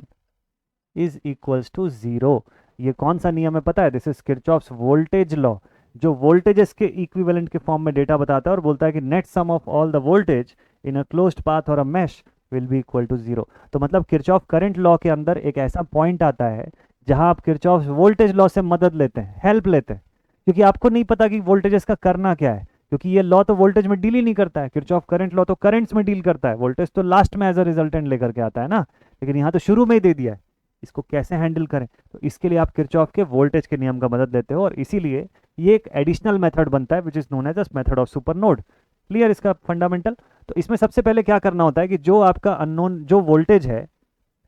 is equals to 0। ये कौन सा नियम है पता है? This is Kirchhoff's voltage law, जो वोल्टेजेस के इक्विवेलेंट के फॉर्म में डेटा बताता है और बोलता है कि net sum of all the voltage in a closed path or a mesh will be equal to 0। तो मतलब किरचॉफ करंट लॉ के अंदर एक ऐसा पॉइंट आता है जहां आप किरचॉफ वोल्टेज लॉ से मदद लेते हैं, हेल्प लेते हैं, क्योंकि आपको नहीं पता कि वोल्टेजेस का करना क्या है, क्योंकि ये लॉ तो वोल्टेज में डील ही नहीं करता है। किरचॉफ करंट लॉ तो करंट्स में डील करता है, वोल्टेज तो लास्ट में एज अ रिजल्टेंट लेकर के आता है ना, लेकिन यहाँ तो शुरू में ही दे दिया है। इसको कैसे हैंडल करें? तो इसके लिए आप किरचॉफ के वोल्टेज के नियम का मदद लेते हो, और इसीलिए ये एक एडिशनल मेथड बनता है which is known as the method of super node. Clear इसका फंडामेंटल? तो इसमें सबसे पहले क्या करना होता है कि जो आपका अननोन जो वोल्टेज है,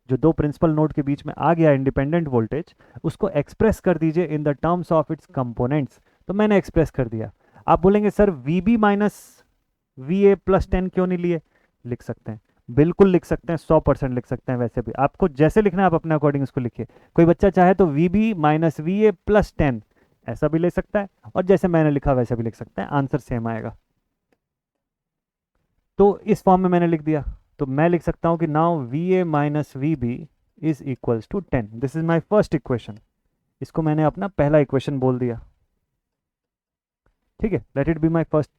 जो दो प्रिंसिपल नोड के बीच में आ गया इंडिपेंडेंट वोल्टेज, उसको एक्सप्रेस कर दीजिए in the terms of its components. तो मैंने एक्सप्रेस कर दिया। आप बोलेंगे sir V B minus V A plus 10 क्यों नहीं लिए? लिख सकते हैं, बिल्कुल लिख सकते हैं, 100% लिख सकते हैं। वैसे भी आपको जैसे लिखना है आप अपने अकॉर्डिंग उसको लिखिए। कोई बच्चा चाहे तो V B minus V A plus 10 ऐसा भी ले सकता है, और जैसे मैंने लिखा वैसे भी लिख सकते हैं, आंसर सेम आएगा। तो इस फॉर्म में मैंने लिख दिया, तो मैं लिख सकता हूं कि now V A minus V B is equals to 10। This is my first equation. इसको मैंने अपना पहला इक्वेशन बोल दिया। ठीक है, let it be my first.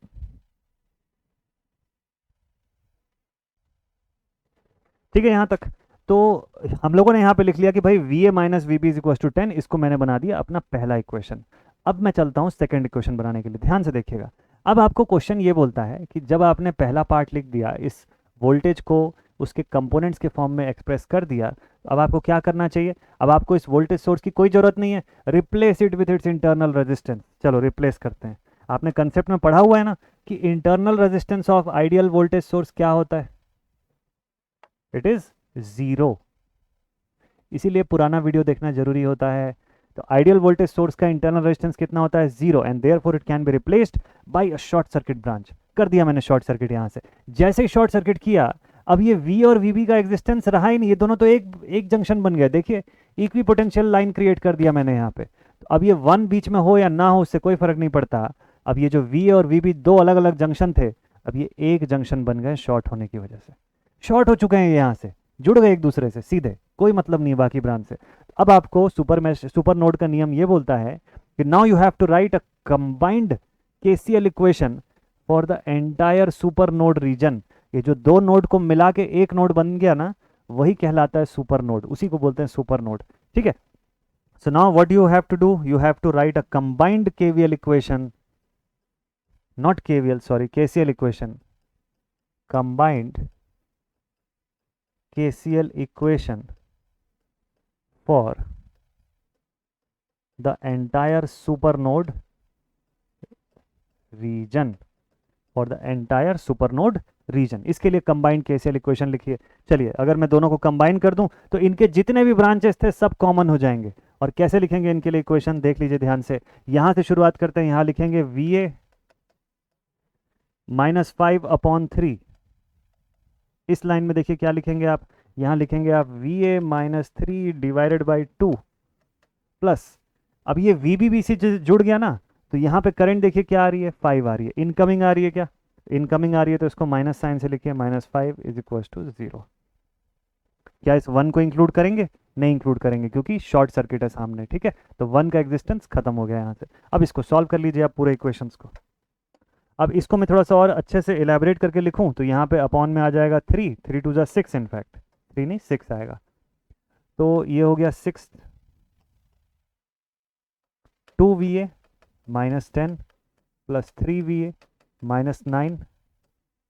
ठीक है, यहां तक तो हम लोगों ने यहां पे लिख लिया कि भाई V A minus V B is equal to 10। इसको मैंने बना दिया अपना पहला इक्वेशन। अब मैं चलता हूं सेकंड इक्वेशन बनाने के लिए, ध्यान से देखिएगा। अब आपको क्वेश्चन ये बोलता है कि जब आपने पहला पार्ट लिख दिया, इस वोल्टेज को उसके कंपोनेंट्स के फॉर्म में एक्सप्रेस कर दिया, तो अब आपको क्या करना चाहिए? अब आपको इस वोल्टेज सोर्स की कोई जरूरत नहीं है, replace it with its internal resistance. चलो रिप्लेस करते हैं। आपने कंसेप्ट में पढ़ा हुआ है ना कि internal resistance of ideal voltage source क्या होता है? It is 0। इसीलिए पुराना वीडियो देखना जरूरी होता है। तो आइडियल वोल्टेज सोर्स का इंटरनल रेजिस्टेंस कितना होता है? 0, and therefore it can be replaced by a short circuit branch. कर दिया मैंने शॉर्ट सर्किट यहां से। जैसे ही शॉर्ट सर्किट किया, अब ये V और VB का एग्जिस्टेंस रहा ही नहीं, ये दोनों तो एक जंक्शन बन गया। देखिए इक्वी पोटेंशियल लाइन क्रिएट कर दिया मैंने यहाँ पे। तो अब ये 1 बीच में हो या ना हो उससे कोई फर्क नहीं पड़ता। अब ये जो V और VB दो अलग अलग जंक्शन थे, अब ये एक जंक्शन बन गए शॉर्ट होने की वजह से। शॉर्ट हो चुके हैं, यहाँ से जुड़ गए एक दूसरे से सीधे, कोई मतलब नहीं बाकी ब्रांच से। तो अब आपको सुपर नोड का नियम ये बोलता है कि now you have to write a combined KCL equation for the entire super node region. ये जो दो नोड को मिला के एक नोड बन गया ना, वही कहलाता है सुपर नोड, उसी को बोलते हैं सुपर नोड। ठीक है, so now what you have to do, you have to write a combined KVL equation, not KVL, sorry, KCL equation, combined KCL equation for the entire supernode region, for the entire supernode region। इसके लिए combined KCL equation लिखिए। चलिए, अगर मैं दोनों को combine कर दूं तो इनके जितने भी ब्रांचेस थे सब कॉमन हो जाएंगे। और कैसे लिखेंगे इनके लिए इक्वेशन, देख लीजिए ध्यान से। यहां से शुरुआत करते हैं, यहां लिखेंगे VA माइनस 5/3। इस लाइन में देखिए क्या लिखेंगे आप, यहां लिखेंगे आप VA minus 3 divided by 2 plus, अब ये VBB से जुड़ गया ना, तो यहाँ पे करंट देखिए क्या आ रही है, 5 आ रही है। इनकमिंग आ रही है क्या, इनकमिंग आ रही है, तो इसको माइनस साइन से लिखिए, -5 इज इक्वल टू 0। क्या इस 1 को इंक्लूड करेंगे, नहीं इंक्लूड करेंगे क्योंकि शॉर्ट सर्किट है सामने। ठीक है, तो 1 का एग्जिस्टेंस खत्म हो गया यहाँ से। अब इसको सॉल्व कर लीजिए आप पूरे इक्वेशंस को। अब इसको मैं थोड़ा सा और अच्छे से इलेबोरेट करके लिखूं तो यहाँ पे अपॉन में आ जाएगा 3 3 2 6, इनफैक्ट 3 नहीं 6 आएगा। तो ये हो गया 6 2VA minus 10 plus 3VA minus 9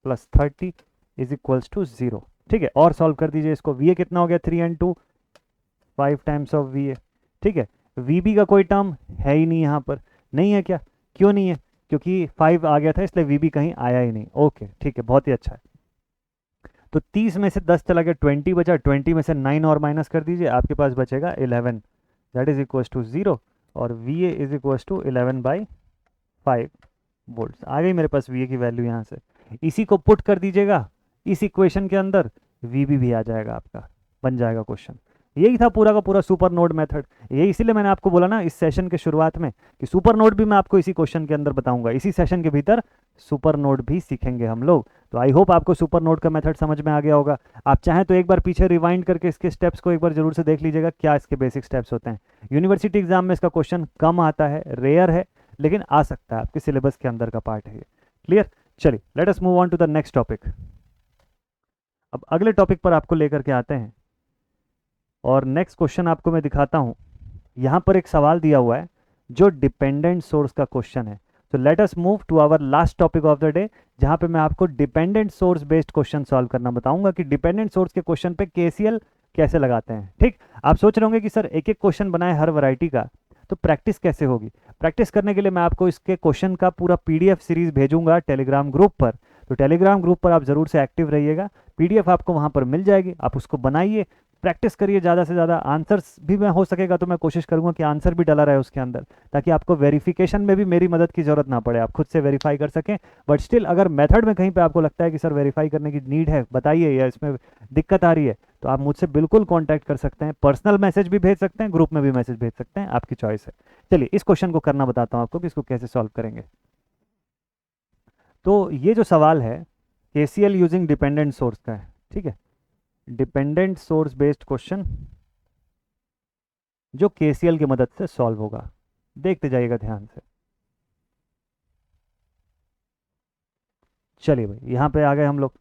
plus 30 is equals to 0। ठीक है, और सॉल्व कर दीजिए इसको। VA कितना हो गया, 3 and 2 5 टाइम्स ऑफ VA। ठीक है, VB का कोई टर्म है ही नहीं यहाँ पर, नहीं है क्या, क्यों नहीं है, क्योंकि 5 आ गया था इसलिए VB कहीं आया ही नहीं। ओके ठीक है, बहुत ही अच्छा है। तो 30 में से 10 चला गया, 20 बचा, 20 में से 9 और माइनस कर दीजिए, आपके पास बचेगा 11, दैट इज इक्वल्स टू 0। और VA is equals to 11/5 volts. आ गई मेरे पास VA की वैल्यू यहाँ से। इसी को पुट कर दीजिएगा इस इक्वेशन के अंदर, VB भी आ जाएगा आपका, बन जाएगा क्वेश्चन। यही था पूरा का पूरा सुपर नोड मेथड। ये इसीलिए मैंने आपको बोला ना इस सेशन के शुरुआत में कि सुपर नोड भी मैं आपको इसी क्वेश्चन के अंदर बताऊंगा। इसी सेशन के भीतर सुपर नोड भी सीखेंगे हम लोग। तो आई होप आपको सुपर नोड का मेथड समझ में आ गया होगा। आप चाहें तो एक बार पीछे रिवाइंड करके इसके स्टेप्स को एक बार जरूर से देख लीजिएगा, क्या इसके बेसिक स्टेप्स होते हैं। यूनिवर्सिटी एग्जाम में इसका क्वेश्चन कम आता है, रेयर है, लेकिन आ सकता है, आपके सिलेबस के अंदर का पार्ट है ये। क्लियर, चलिए let us move on to the next topic. अब अगले टॉपिक पर आपको लेकर के आते हैं और नेक्स्ट क्वेश्चन आपको मैं दिखाता हूं। यहां पर एक सवाल दिया हुआ है जो डिपेंडेंट सोर्स का क्वेश्चन है। तो let us move to our last topic of the day, जहां पे मैं आपको dependent source based question solve करना बताऊंगा कि डिपेंडेंट सोर्स के क्वेश्चन पे केसीएल कैसे लगाते हैं। ठीक, आप सोच रहे होंगे कि सर एक एक क्वेश्चन बनाए हर वैरायटी का, तो प्रैक्टिस कैसे होगी। प्रैक्टिस करने के लिए मैं आपको इसके क्वेश्चन का पूरा PDF सीरीज भेजूंगा टेलीग्राम ग्रुप पर। तो टेलीग्राम ग्रुप पर आप जरूर से एक्टिव रहिएगा, PDF आपको वहां पर मिल जाएगी, आप उसको बनाइए, प्रैक्टिस करिए ज़्यादा से ज़्यादा। आंसर्स भी मैं हो सकेगा तो मैं कोशिश करूंगा कि आंसर भी डला रहे उसके अंदर, ताकि आपको वेरिफिकेशन में भी मेरी मदद की ज़रूरत ना पड़े, आप खुद से वेरीफाई कर सकें। बट स्टिल अगर मेथड में कहीं पे आपको लगता है कि सर वेरीफाई करने की नीड है, बताइए, या इसमें दिक्कत आ रही है, तो आप मुझसे बिल्कुल कॉन्टैक्ट कर सकते हैं। पर्सनल मैसेज भी भेज सकते हैं, ग्रुप में भी मैसेज भेज सकते हैं, आपकी चॉइस है। चलिए इस क्वेश्चन को करना बताता हूँ आपको कि इसको कैसे सॉल्व करेंगे। तो ये जो सवाल है KCL यूजिंग डिपेंडेंट सोर्स का है। ठीक है, डिपेंडेंट सोर्स बेस्ड क्वेश्चन जो KCL की मदद से सॉल्व होगा। देखते जाइएगा ध्यान से। चलिए भाई, यहां पे आ गए हम लोग।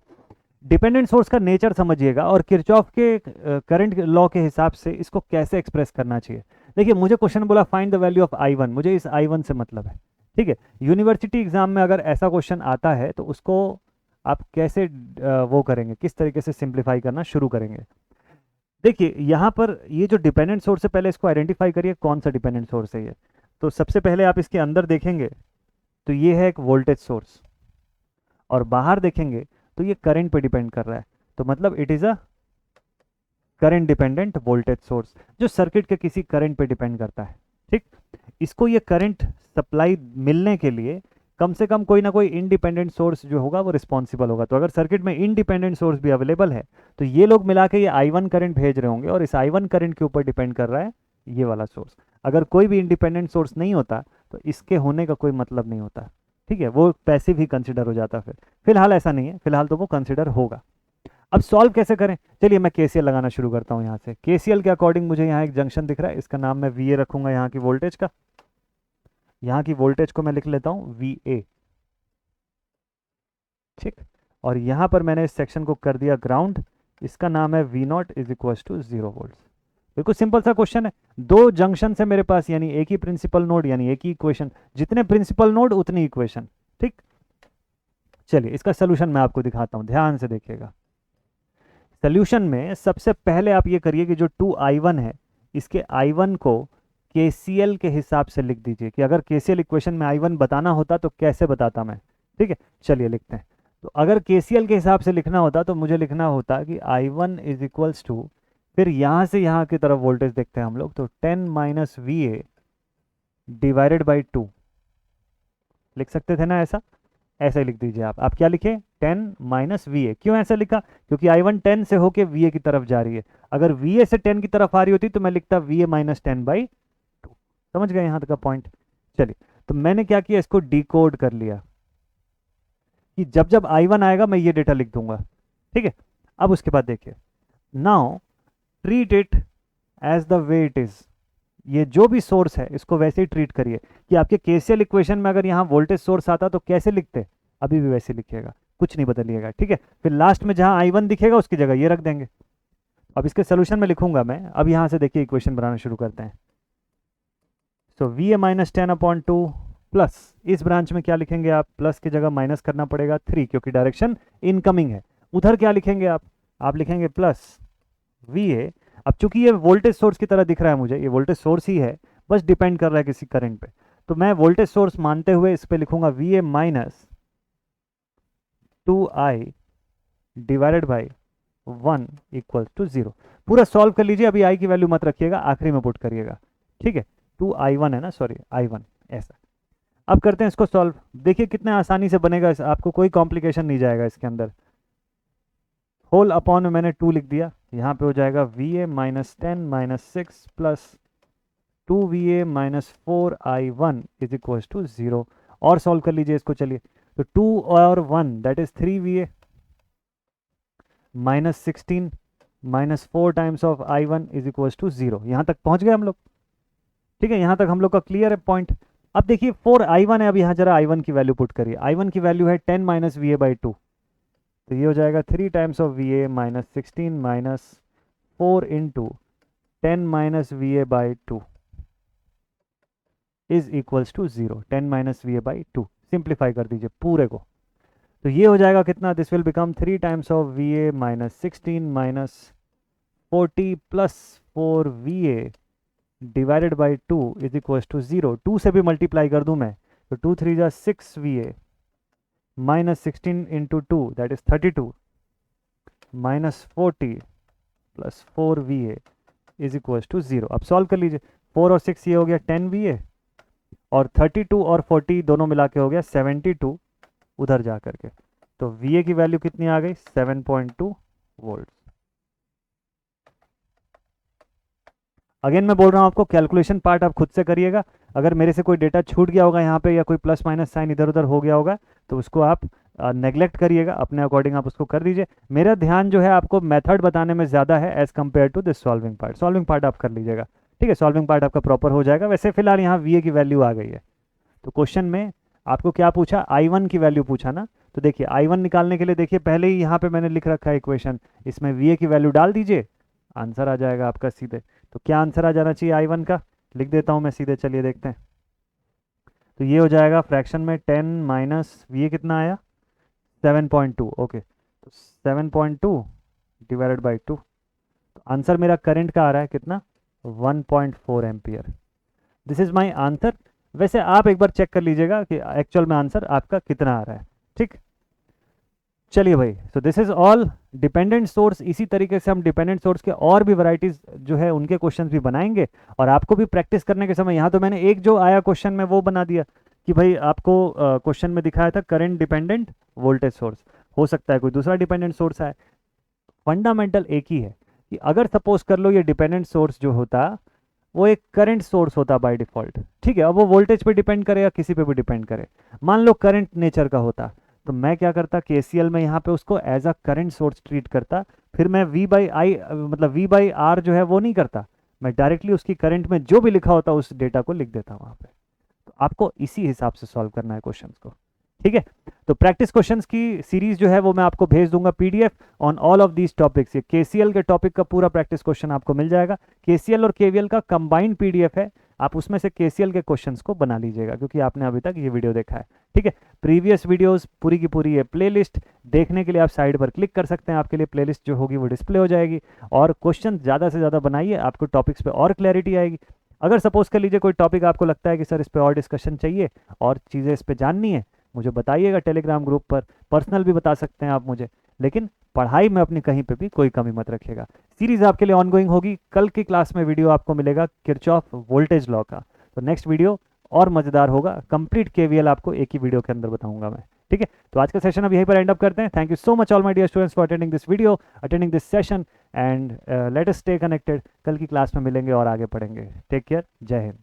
डिपेंडेंट सोर्स का नेचर समझिएगा और किरचॉफ के करंट लॉ के हिसाब से इसको कैसे एक्सप्रेस करना चाहिए। देखिए, मुझे क्वेश्चन बोला find the value of I1, मुझे इस I1 से मतलब है। ठीक है, यूनिवर्सिटी एग्जाम में अगर ऐसा क्वेश्चन आता है तो उसको आप कैसे वो करेंगे, किस तरीके से सिंप्लीफाई करना शुरू करेंगे। देखिए यहाँ पर ये जो डिपेंडेंट सोर्स है, पहले इसको आइडेंटिफाई करिए कौन सा डिपेंडेंट सोर्स है ये। तो सबसे पहले आप इसके अंदर देखेंगे तो ये है एक वोल्टेज सोर्स, और बाहर देखेंगे तो ये करंट पे डिपेंड कर रहा है। तो मतलब it is a current dependent voltage source जो सर्किट के किसी करंट पे डिपेंड करता है। ठीक, इसको ये करंट सप्लाई मिलने के लिए कम से कम कोई ना कोई इंडिपेंडेंट सोर्स जो होगा वो रिस्पॉन्सिबल होगा। तो अगर सर्किट में इंडिपेंडेंट सोर्स भी अवेलेबल है तो ये लोग मिला के ये I1 करंट भेज रहे होंगे, और इस I1 करंट के ऊपर डिपेंड कर रहा है ये वाला सोर्स। अगर कोई भी इंडिपेंडेंट सोर्स नहीं होता तो इसके होने का कोई मतलब नहीं होता। ठीक है, वो पैसिव ही कंसिडर हो जाता। फिर फिलहाल ऐसा नहीं है, फिलहाल तो वो कंसिडर होगा। अब सॉल्व कैसे करें, चलिए मैं केसीएल लगाना शुरू करता हूँ यहाँ से। केसीएल के अकॉर्डिंग मुझे यहाँ एक जंक्शन दिख रहा है, इसका नाम मैं वीए रखूंगा, यहाँ की वोल्टेज का, यहाँ की वोल्टेज को मैं लिख लेता हूँ वीए, ठीक। और यहाँ पर मैंने इस सेक्शन को कर दिया ग्राउंड, इसका नाम है V not is equal to 0 volt. बिल्कुल सिंपल सा क्वेश्चन है, दो जंक्शन है मेरे पास, यानी एक ही प्रिंसिपल नोड यानी एक ही इक्वेशन, जितने प्रिंसिपल नोड उतनी इक्वेशन, ठीक। चलिए इसका सोल्यूशन मैं आपको दिखाता हूं, ध्यान से देखिएगा। सोल्यूशन में सबसे पहले आप ये करिए कि जो 2i1 है, इसके i1 को केसीएल के हिसाब से लिख दीजिए, कि अगर केसीएल इक्वेशन में i1 बताना होता तो कैसे बताता मैं, ठीक है। चलिए लिखते हैं। तो अगर केसीएल के हिसाब से लिखना होता तो मुझे लिखना होता कि i1 इज इक्वल्स टू, फिर यहाँ से यहाँ की तरफ वोल्टेज देखते हैं हम लोग, तो 10 minus V A divided by 2 लिख सकते थे ना, ऐसा ऐसा ही लिख दीजिए आप क्या लिखे, 10 माइनस वी ए। क्यों ऐसा लिखा, क्योंकि i1 10 से होके वी ए की तरफ जा रही है, अगर वी ए से 10 की तरफ आ रही होती तो मैं लिखता वी ए माइनस 10 बाई 2। समझ गए यहाँ तक का पॉइंट। चलिए तो मैंने क्या किया, इसको डिकोड कर लिया कि जब जब i1 आएगा मैं ये डेटा लिख दूंगा, ठीक है। अब उसके बाद देखिए, now treat it as the way it is, ये जो भी सोर्स है इसको वैसे ही ट्रीट करिए कि आपके केसीएल इक्वेशन में अगर यहाँ वोल्टेज सोर्स आता तो कैसे लिखते, अभी भी वैसे लिखिएगा, कुछ नहीं बदलिएगा, ठीक है। फिर लास्ट में जहाँ i1 दिखेगा उसकी जगह ये रख देंगे। अब इसके सोल्यूशन में लिखूंगा मैं, अब यहाँ से देखिए इक्वेशन बनाना शुरू करते हैं। So we A minus 10/2 plus, इस ब्रांच में क्या लिखेंगे आप, प्लस की जगह माइनस करना पड़ेगा 3, क्योंकि डायरेक्शन इनकमिंग है। उधर क्या लिखेंगे आप लिखेंगे प्लस वी ए। अब चूंकि ये वोल्टेज सोर्स की तरह दिख रहा है मुझे, ये वोल्टेज सोर्स ही है, बस डिपेंड कर रहा है किसी करंट पे, तो मैं वोल्टेज सोर्स मानते हुए इस पे लिखूंगा V A minus 2i divided by 1 equal to 0। पूरा सॉल्व कर लीजिए, अभी i की वैल्यू मत रखिएगा, आखिरी में पुट करिएगा, ठीक है। 2i1 है ना, सॉरी i1, ऐसा। अब करते हैं इसको सॉल्व, देखिए कितने आसानी से बनेगा, आपको कोई कॉम्प्लिकेशन नहीं जाएगा इसके अंदर। होल अपॉन में मैंने 2 लिख दिया, यहाँ पे हो जाएगा V A minus 10 minus 6 plus 2va minus 4i1 is equal to 0। और सॉल्व कर लीजिए इसको, चलिए। तो 2 और 1 that is 3va minus 16 minus 4 times of i1 is equal to 0। यहाँ तक पहुँच गए हम लोग, ठीक है। यहाँ तक हम लोग का क्लियर है पॉइंट। अब देखिए 4i1 है, अब यहाँ जरा i1 की वैल्यू पुट करिए, i1 की वैल्यू है 10 माइनस वी ए बाई 2, तो ये हो जाएगा 3 times of V A minus 16 minus 4 into 10 minus V A by 2 is equals to 0। 10 minus V A by 2 simplify कर दीजिए पूरे को, तो ये हो जाएगा कितना, this will become 3 times of V A minus 16 minus 40 plus 4 V A divided by 2 is equals to 0। 2 से भी मल्टीप्लाई कर दूं मैं, तो 2 3 जा 6 V A minus 16 into 2 that is 32 minus 40 plus 4 V A is equal to 0। अब solve कर लीजिए, 4 और 6 ये हो गया 10 वी ए, और 32 और 40 दोनों मिला के हो गया 72 उधर जा करके, तो वी ए की वैल्यू कितनी आ गई, 7.2 वोल्ट। अगेन मैं बोल रहा हूँ आपको, कैलकुलेशन पार्ट आप खुद से करिएगा, अगर मेरे से कोई डेटा छूट गया होगा यहाँ पे या कोई प्लस माइनस साइन इधर उधर हो गया होगा तो उसको आप नेग्लेक्ट करिएगा, अपने अकॉर्डिंग आप उसको कर दीजिए। मेरा ध्यान जो है आपको मेथड बताने में ज़्यादा है as compare to this solving part. Solving part आप कर लीजिएगा, ठीक है, सॉल्विंग पार्ट आपका प्रॉपर हो जाएगा। वैसे फिलहाल यहाँ वी ए की वैल्यू आ गई है, तो क्वेश्चन में आपको क्या पूछा, i1 की वैल्यू पूछा ना, तो देखिए i1 निकालने के लिए देखिए पहले ही यहाँ पे मैंने लिख रखा है इक्वेशन, इसमें वी ए की वैल्यू डाल दीजिए, आंसर आ जाएगा आपका सीधे। तो क्या आंसर आ जाना चाहिए i1 का, लिख देता हूँ मैं सीधे, चलिए देखते हैं। तो ये हो जाएगा फ्रैक्शन में 10 माइनस वी ए कितना आया, 7.2, ओके, तो 7.2 डिवाइडेड बाई 2, तो आंसर मेरा करंट का आ रहा है कितना, 1.4 ampere. This is my answer. वैसे आप एक बार चेक कर लीजिएगा कि एक्चुअल में आंसर आपका कितना आ रहा है, ठीक। चलिए भाई, सो this is all dependent source. इसी तरीके से हम डिपेंडेंट सोर्स के और भी वैरायटीज जो है उनके क्वेश्चंस भी बनाएंगे, और आपको भी प्रैक्टिस करने के समय, यहाँ तो मैंने एक जो आया क्वेश्चन में वो बना दिया कि भाई आपको क्वेश्चन में दिखाया था करंट डिपेंडेंट वोल्टेज सोर्स, हो सकता है कोई दूसरा डिपेंडेंट सोर्स आए। फंडामेंटल एक ही है कि अगर सपोज कर लो ये डिपेंडेंट सोर्स जो होता वो एक करंट सोर्स होता बाय डिफॉल्ट, ठीक है। अब वो वोल्टेज पे डिपेंड करे या किसी पे भी डिपेंड करे, मान लो करंट नेचर का होता तो मैं क्या करता, केसीएल में यहाँ पे उसको as a current source treat करता, फिर मैं वी बाई आई मतलब वी बाई आर जो है वो नहीं करता, मैं डायरेक्टली उसकी करंट में जो भी लिखा होता उस डेटा को लिख देता वहाँ पे। तो आपको इसी हिसाब से सॉल्व करना है क्वेश्चंस को, ठीक है। तो प्रैक्टिस क्वेश्चंस की सीरीज जो है वो मैं आपको भेज दूंगा PDF on all of these topics. ये केसीएल के टॉपिक का पूरा प्रैक्टिस क्वेश्चन आपको मिल जाएगा, केसीएल और केवीएल का कंबाइंड पीडीएफ है, आप उसमें से केसीएल के क्वेश्चंस को बना लीजिएगा क्योंकि आपने अभी तक ये वीडियो देखा है, ठीक है। प्रीवियस वीडियोस पूरी की पूरी ये प्लेलिस्ट देखने के लिए आप साइड पर क्लिक कर सकते हैं, आपके लिए प्लेलिस्ट जो होगी वो डिस्प्ले हो जाएगी। और क्वेश्चन ज़्यादा से ज़्यादा बनाइए, आपको टॉपिक्स पे और क्लैरिटी आएगी। अगर सपोज कर लीजिए कोई टॉपिक आपको लगता है कि सर इस पर और डिस्कशन चाहिए और चीज़ें इस पर जाननी है, मुझे बताइएगा टेलीग्राम ग्रुप पर, पर्सनल भी बता सकते हैं आप मुझे, लेकिन पढ़ाई में अपनी कहीं पे भी कोई कमी मत रखिएगा। सीरीज आपके लिए ऑनगोइंग होगी, कल की क्लास में वीडियो आपको मिलेगा किरचॉफ वोल्टेज लॉ का, तो नेक्स्ट वीडियो और मज़ेदार होगा, कंप्लीट केवीएल आपको एक ही वीडियो के अंदर बताऊंगा मैं, ठीक है। तो आज का सेशन अब यहीं पर एंड अप करते हैं। Thank you so much all my dear students for attending this video, attending this session, and let us stay connected. कल की क्लास में मिलेंगे और आगे पढ़ेंगे। टेक केयर, जय हिंद।